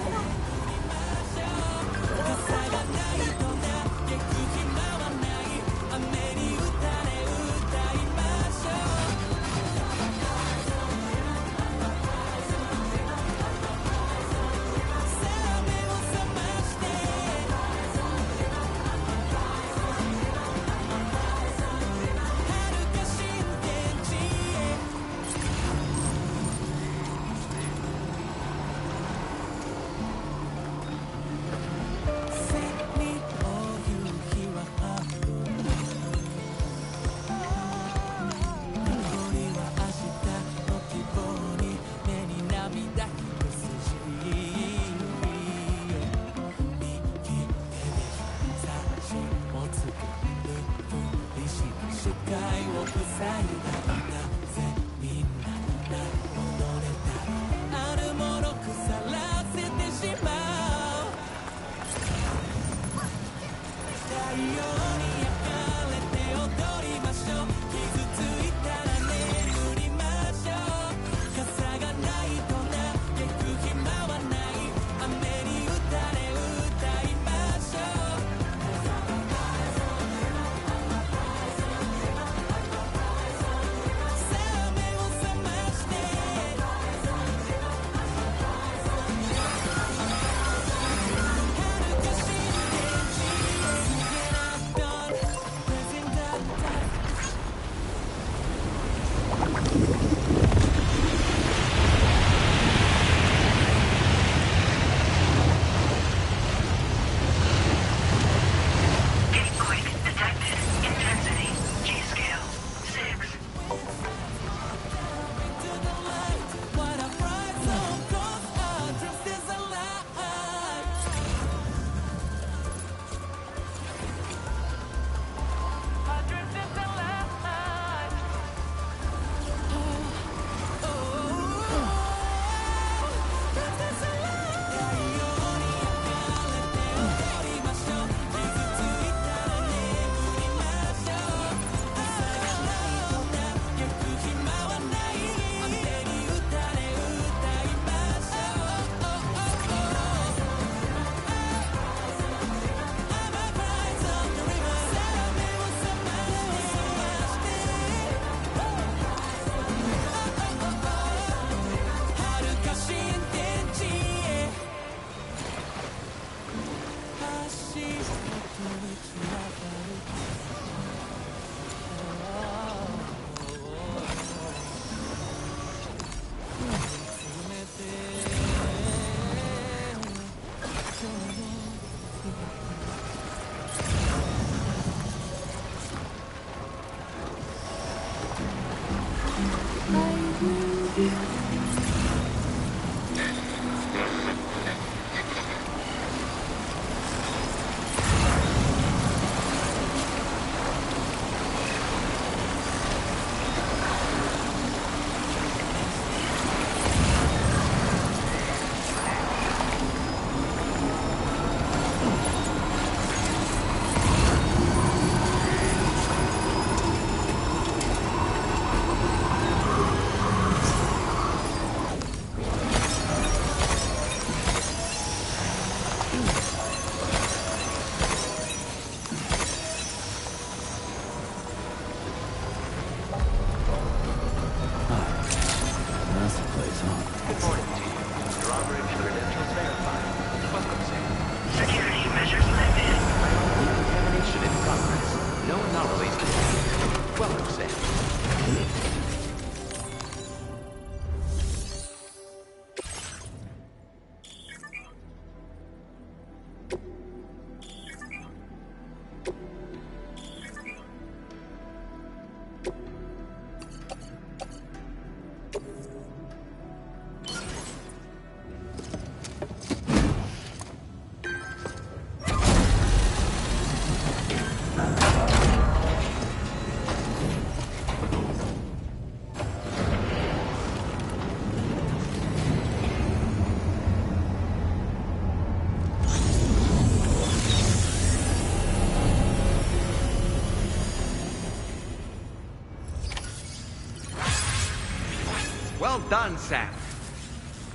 Well done, Sam.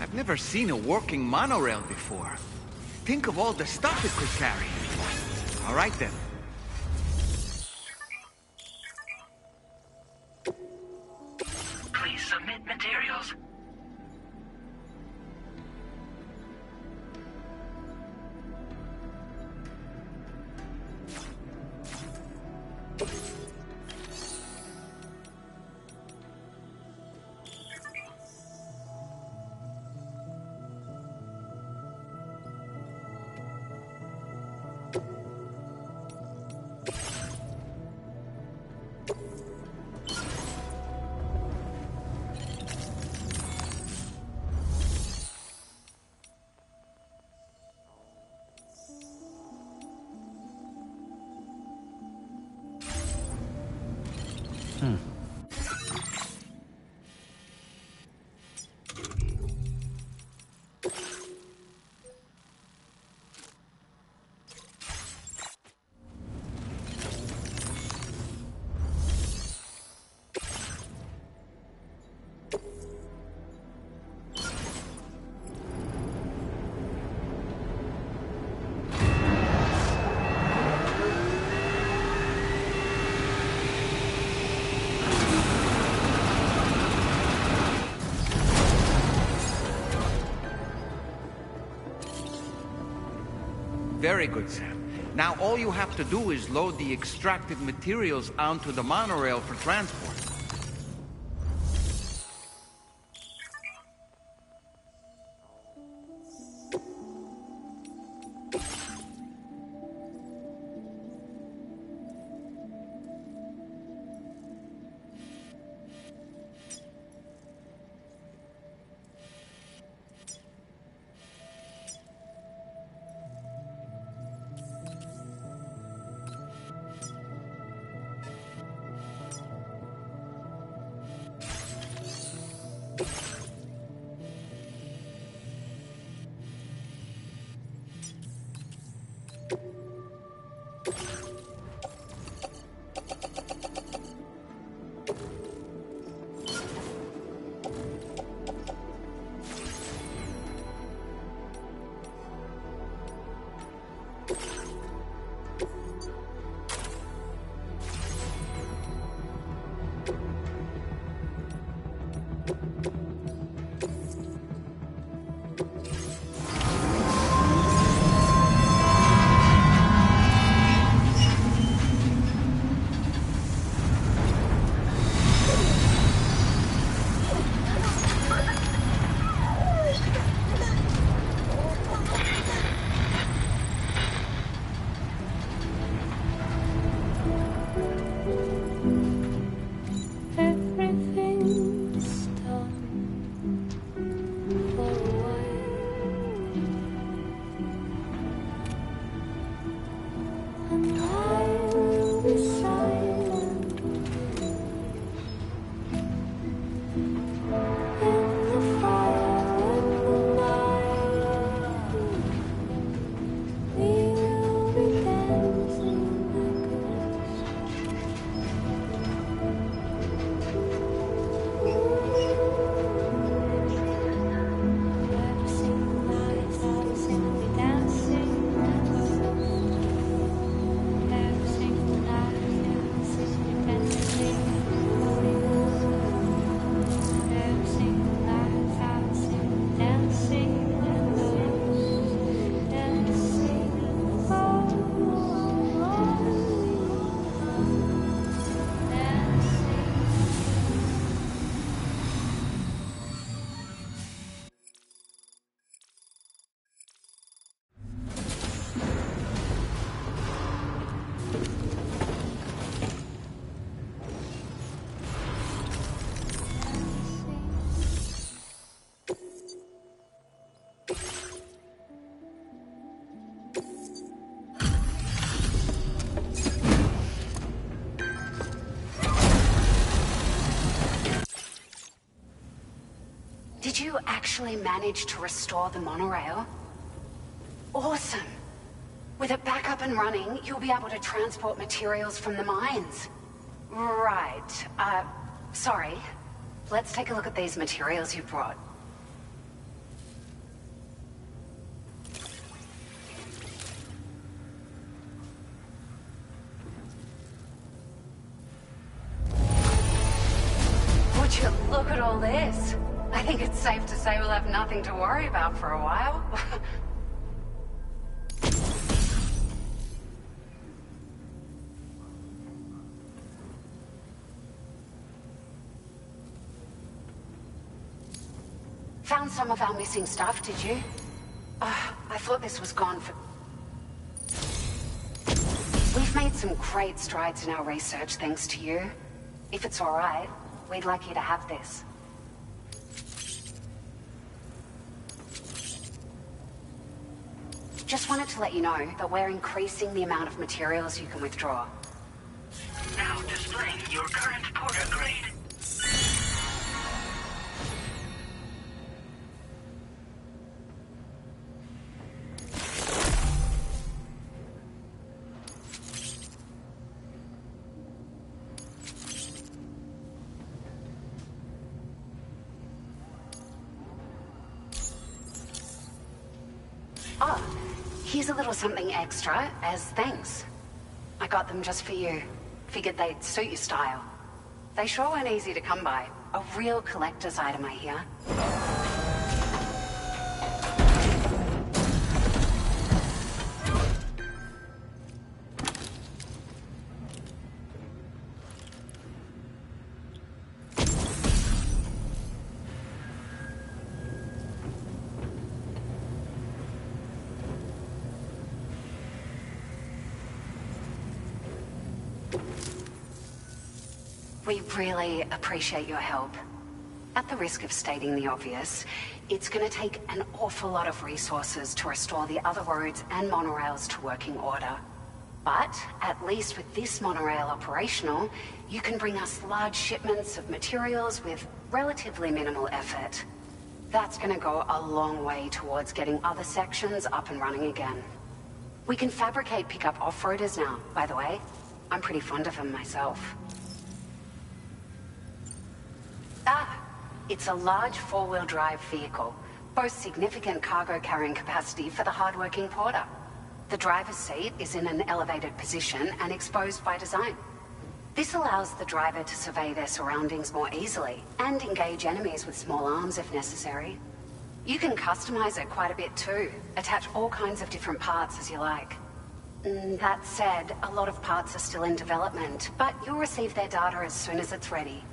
I've never seen a working monorail before. Think of all the stuff it could carry. All right then. Please submit materials. Very good, Sam. Now all you have to do is load the extracted materials onto the monorail for transport. Everything's done for a while, and I will be silent in the fire and the night. We will be dancing like Did you actually manage to restore the monorail? Awesome! With it back up and running, you'll be able to transport materials from the mines. Right. Sorry. let's take a look at these materials you brought. Would you look at all this? I think it's safe to say we'll have nothing to worry about for a while. Found some of our missing stuff, did you? I thought this was gone for... We've made some great strides in our research thanks to you. If it's all right, we'd like you to have this. Just wanted to let you know that we're increasing the amount of materials you can withdraw. Now displaying your current porter grade. Oh, here's a little something extra as thanks. I got them just for you. Figured they'd suit your style. They sure weren't easy to come by. A real collector's item, I hear. We really appreciate your help. At the risk of stating the obvious, it's going to take an awful lot of resources to restore the other roads and monorails to working order. But at least with this monorail operational, you can bring us large shipments of materials with relatively minimal effort. That's going to go a long way towards getting other sections up and running again. We can fabricate pickup off-roaders now, by the way. I'm pretty fond of them myself. It's a large four-wheel drive vehicle, boasts significant cargo carrying capacity for the hard-working porter. The driver's seat is in an elevated position and exposed by design. This allows the driver to survey their surroundings more easily and engage enemies with small arms if necessary. You can customize it quite a bit too, attach all kinds of different parts as you like. That said, a lot of parts are still in development, but you'll receive their data as soon as it's ready.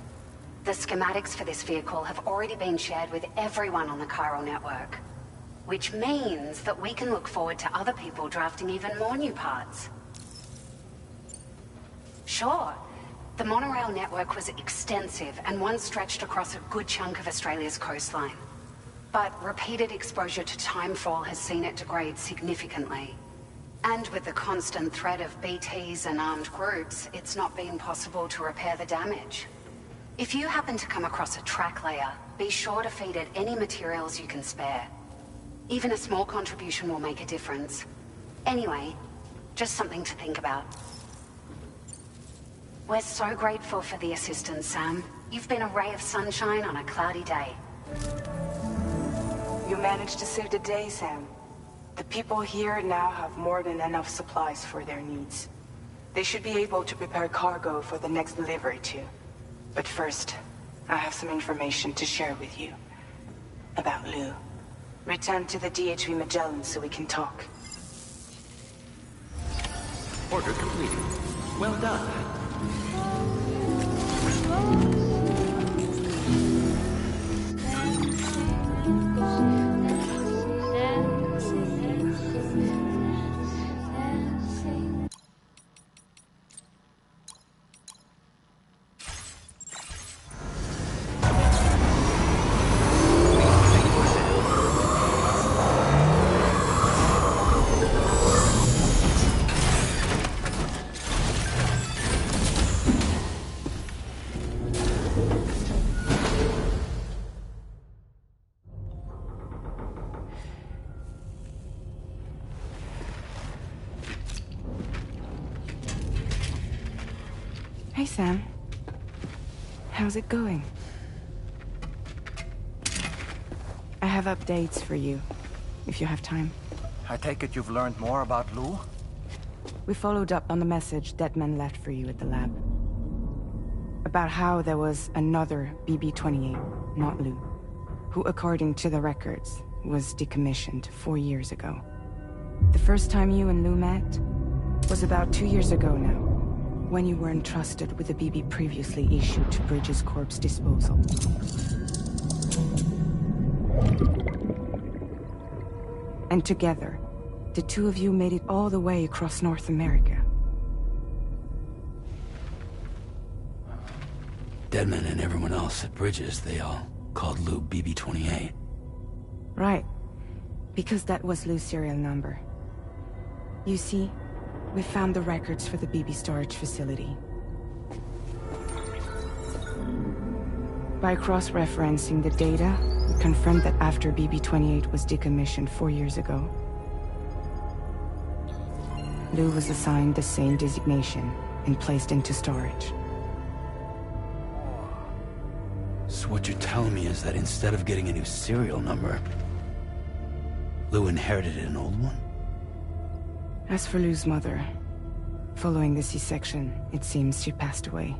The schematics for this vehicle have already been shared with everyone on the chiral network, which means that we can look forward to other people drafting even more new parts. Sure, the monorail network was extensive and once stretched across a good chunk of Australia's coastline. But repeated exposure to timefall has seen it degrade significantly. And with the constant threat of BTs and armed groups, it's not been possible to repair the damage. If you happen to come across a track layer, be sure to feed it any materials you can spare. Even a small contribution will make a difference. Anyway, just something to think about. We're so grateful for the assistance, Sam. You've been a ray of sunshine on a cloudy day. You managed to save the day, Sam. The people here now have more than enough supplies for their needs. They should be able to prepare cargo for the next delivery too. But first, I have some information to share with you. About Lou. Return to the DHV Magellan so we can talk. Order completed. Well done. Hey, Sam. How's it going? I have updates for you, if you have time. I take it you've learned more about Lou? We followed up on the message Deadman left for you at the lab. About how there was another BB-28, not Lou, who, according to the records, was decommissioned 4 years ago. The first time you and Lou met was about 2 years ago now, when you were entrusted with the BB previously issued to Bridges Corp's disposal. And together, the two of you made it all the way across North America. Deadman and everyone else at Bridges, they all called Lou BB-28. Right. Because that was Lou's serial number. You see, we found the records for the BB storage facility. By cross-referencing the data, we confirmed that after BB-28 was decommissioned 4 years ago, Lou was assigned the same designation and placed into storage. So what you're telling me is that instead of getting a new serial number, Lou inherited an old one? As for Lou's mother, following the C-section, it seems she passed away.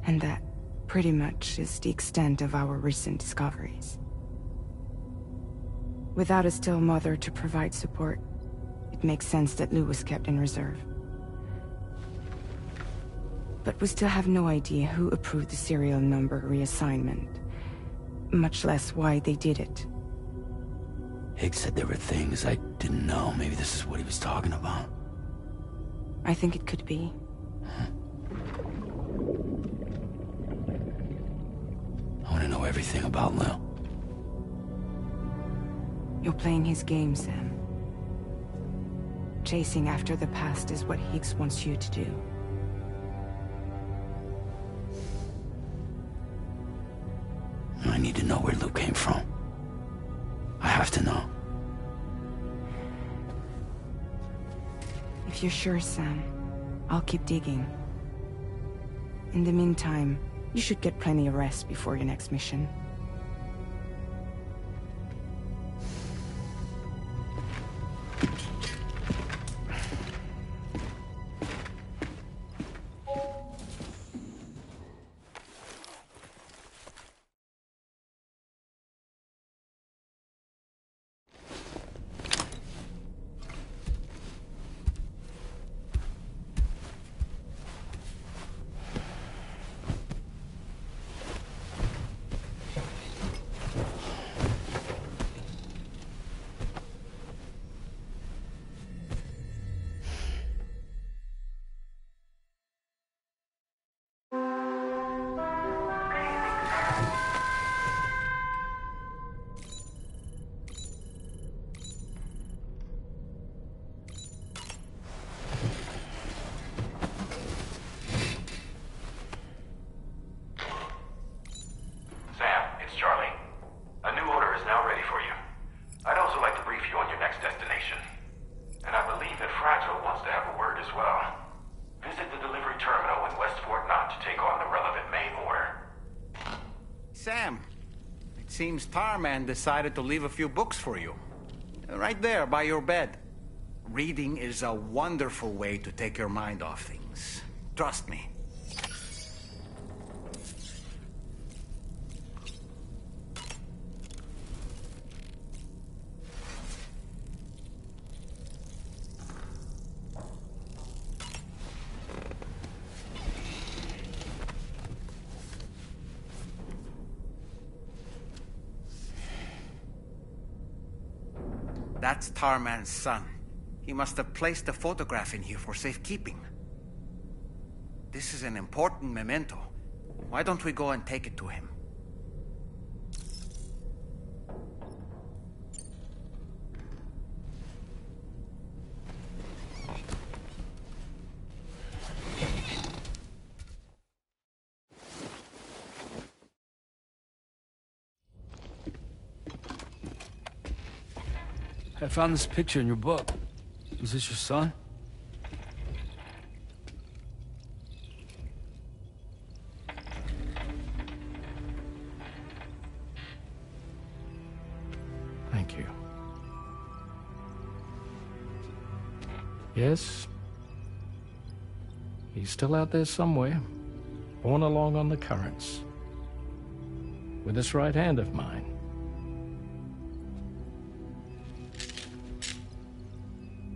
And that, pretty much, is the extent of our recent discoveries. Without a still mother to provide support, it makes sense that Lou was kept in reserve. But we still have no idea who approved the serial number reassignment, much less why they did it. Higgs said there were things I didn't know. Maybe this is what he was talking about. I think it could be. I want to know everything about Lou. You're playing his game, Sam. Chasing after the past is what Higgs wants you to do. I need to know where Lou came from. I have to know. If you're sure, Sam, I'll keep digging. In the meantime, you should get plenty of rest before your next mission. Sam, it seems Tarman decided to leave a few books for you. Right there, by your bed. Reading is a wonderful way to take your mind off things. Trust me. That's Tarman's son. He must have placed a photograph in here for safekeeping. This is an important memento. Why don't we go and take it to him? I found this picture in your book. Is this your son? Yes. He's still out there somewhere, borne along on the currents, with this right hand of mine.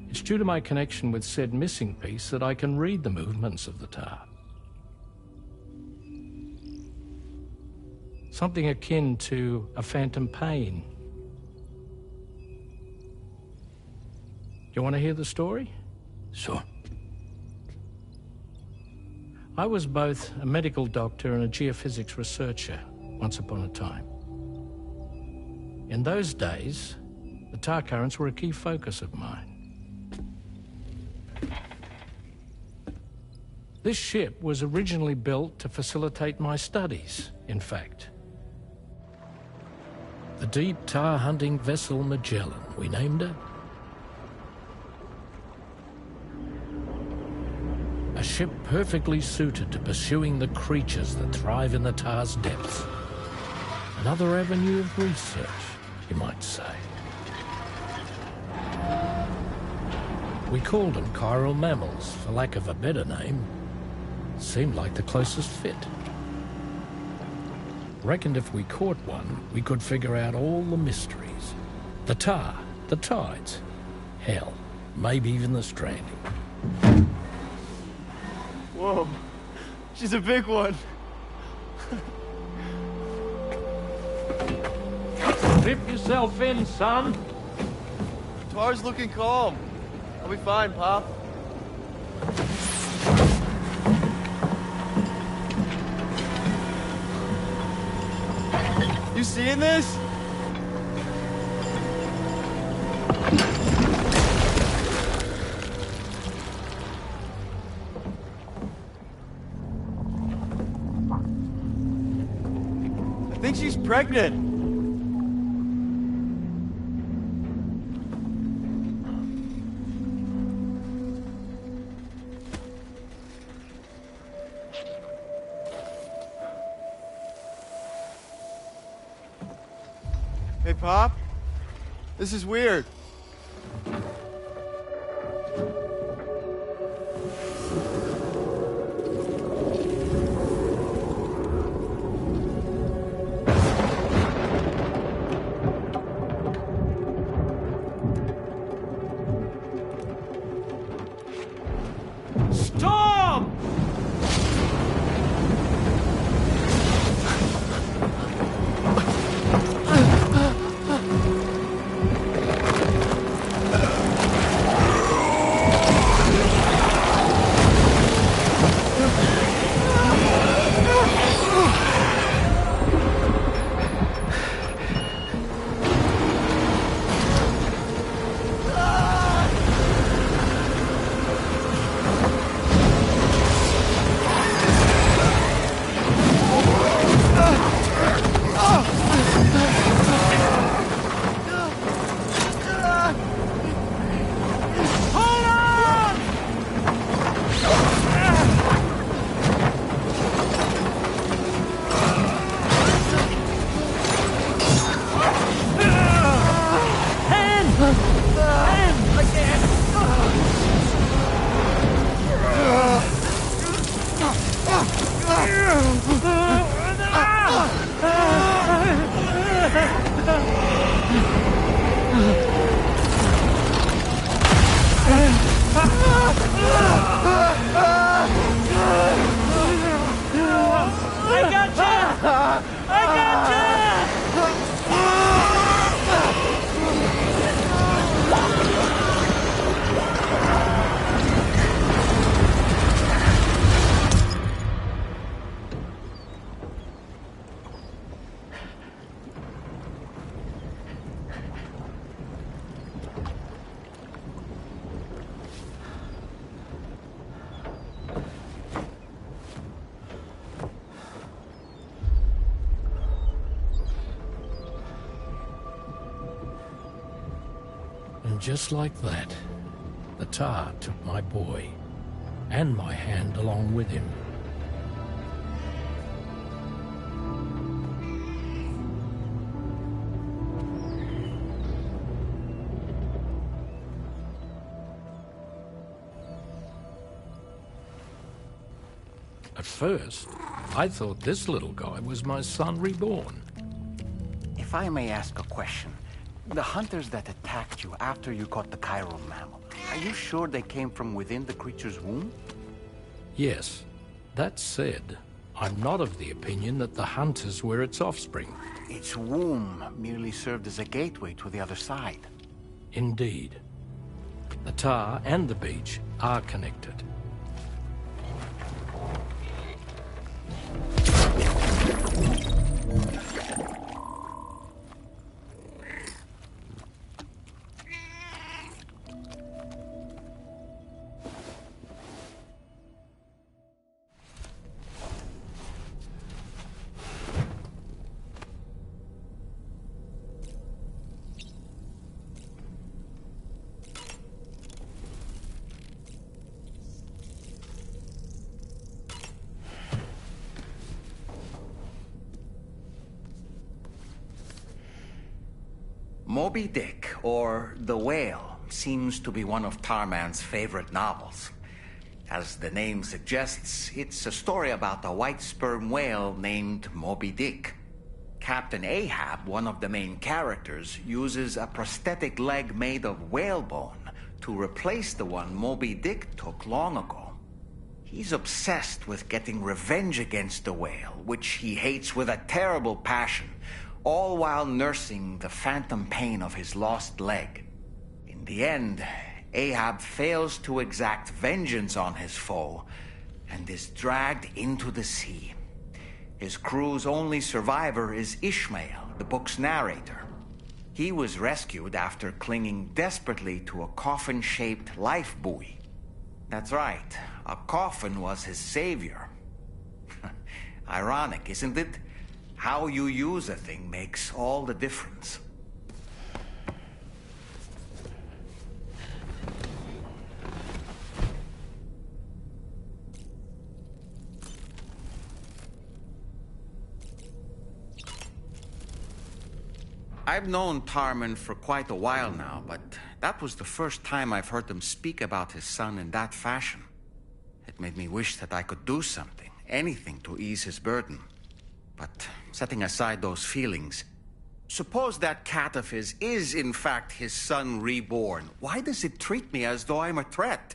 It's due to my connection with said missing piece that I can read the movements of the tar. Something akin to a phantom pain. You want to hear the story? Sure. I was both a medical doctor and a geophysics researcher once upon a time. In those days, the tar currents were a key focus of mine. This ship was originally built to facilitate my studies, in fact. The deep tar hunting vessel Magellan, we named her. A ship perfectly suited to pursuing the creatures that thrive in the tar's depths. Another avenue of research, you might say. We called them chiral mammals, for lack of a better name. Seemed like the closest fit. Reckoned if we caught one, we could figure out all the mysteries. The tar, the tides, hell, maybe even the stranding. Whoa, she's a big one. Dip yourself in, son. Tar's looking calm. I'll be fine, Pop. You seeing this? I think she's pregnant. Hey, Pop. This is weird. Storm! And just like that, the tar took my boy, and my hand along with him. At first, I thought this little guy was my son reborn. If I may ask a question, the hunters that attacked you after you caught the chiral mammal, are you sure they came from within the creature's womb? Yes. That said, I'm not of the opinion that the hunters were its offspring. Its womb merely served as a gateway to the other side. Indeed. The tar and the beach are connected. Moby Dick, or The Whale, seems to be one of Tarman's favorite novels. As the name suggests, it's a story about a white sperm whale named Moby Dick. Captain Ahab, one of the main characters, uses a prosthetic leg made of whalebone to replace the one Moby Dick took long ago. He's obsessed with getting revenge against the whale, which he hates with a terrible passion, all while nursing the phantom pain of his lost leg. In the end, Ahab fails to exact vengeance on his foe and is dragged into the sea. His crew's only survivor is Ishmael, the book's narrator. He was rescued after clinging desperately to a coffin-shaped life buoy. That's right, a coffin was his savior. Ironic, isn't it? How you use a thing makes all the difference. I've known Tarman for quite a while now, but that was the first time I've heard him speak about his son in that fashion. It made me wish that I could do something, anything to ease his burden. But setting aside those feelings, suppose that cat of his is in fact his son reborn. Why does it treat me as though I'm a threat?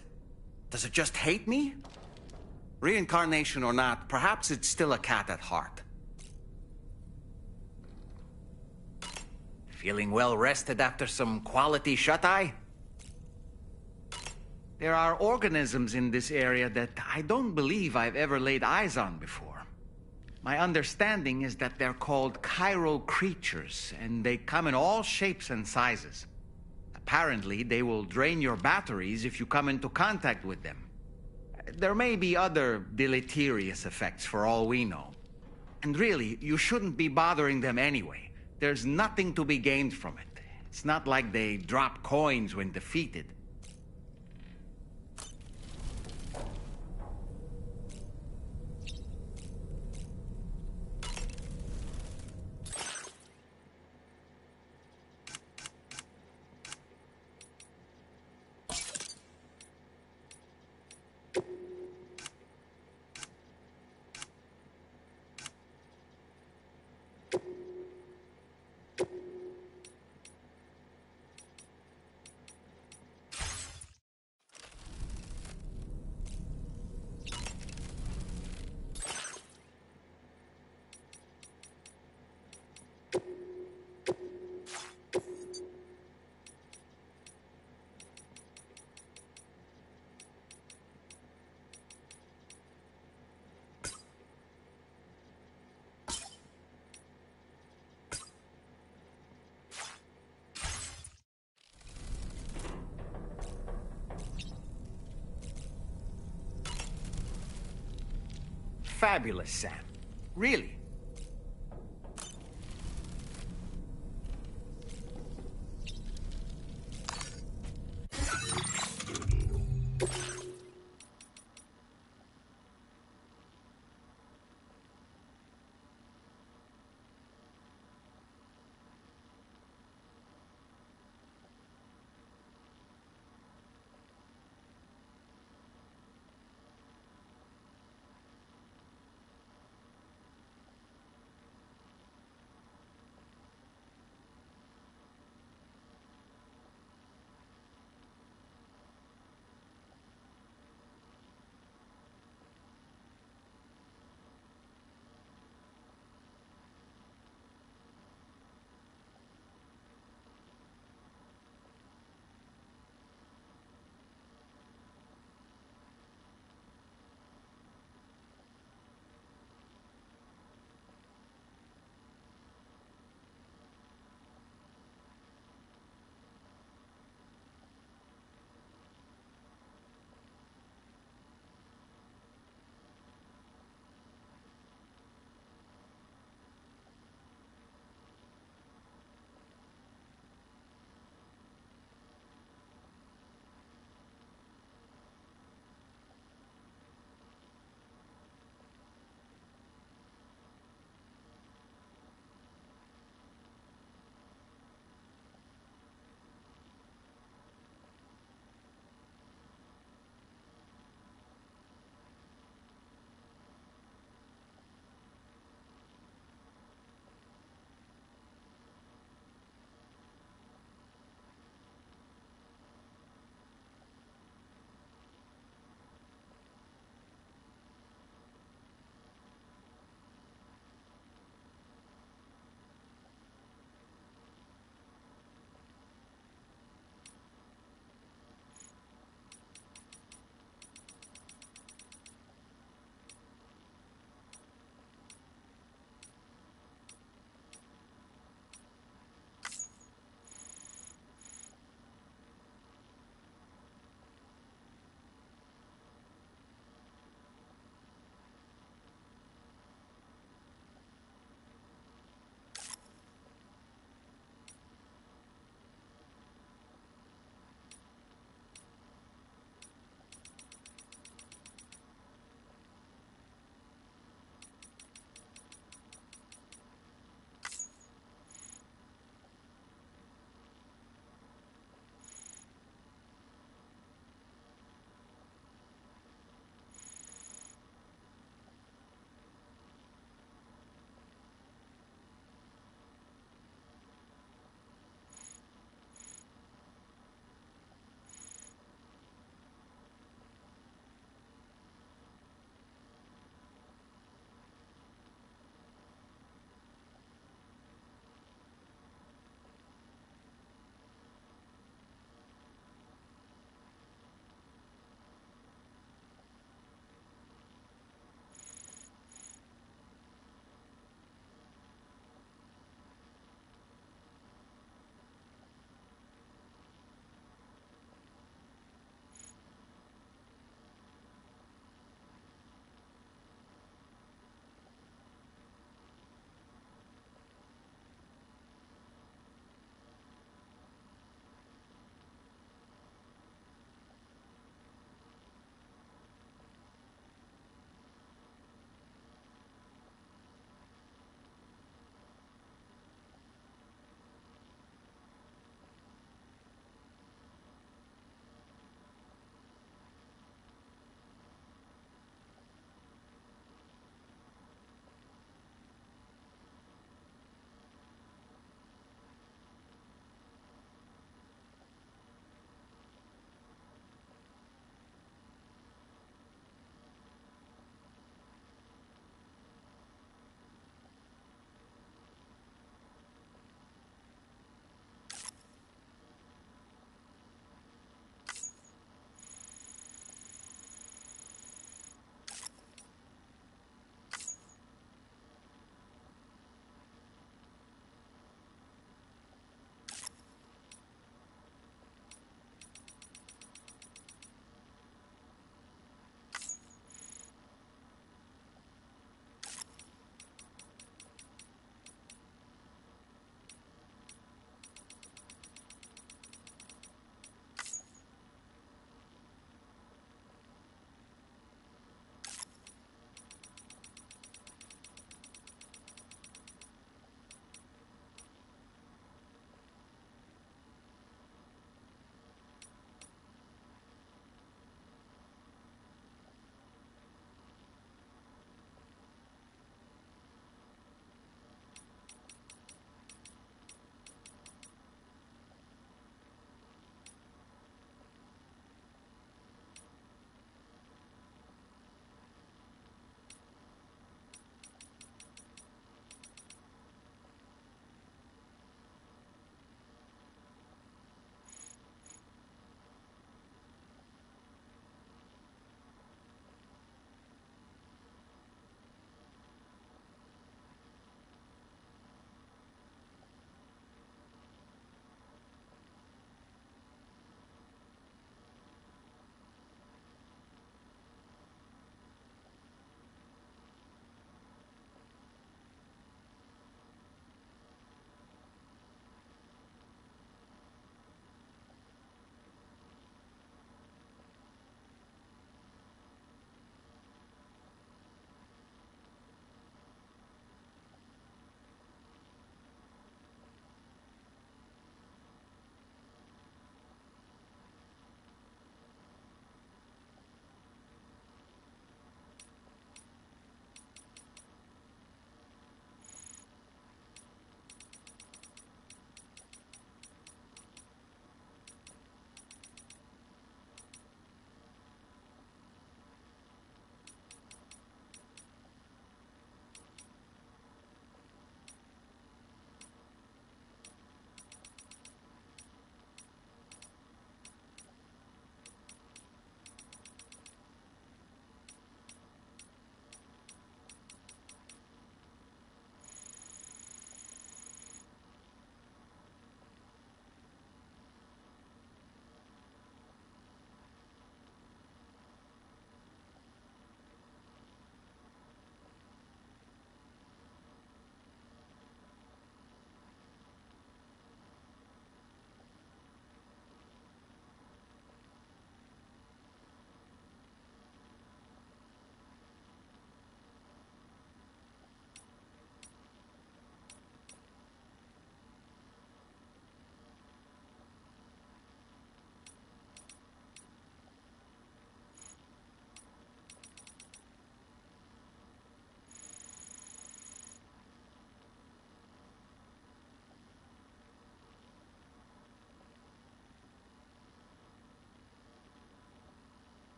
Does it just hate me? Reincarnation or not, perhaps it's still a cat at heart. Feeling well rested after some quality shut-eye? There are organisms in this area that I don't believe I've ever laid eyes on before. My understanding is that they're called chiral creatures, and they come in all shapes and sizes. Apparently, they will drain your batteries if you come into contact with them. There may be other deleterious effects for all we know. And really, you shouldn't be bothering them anyway. There's nothing to be gained from it. It's not like they drop coins when defeated. Fabulous, Sam. Really.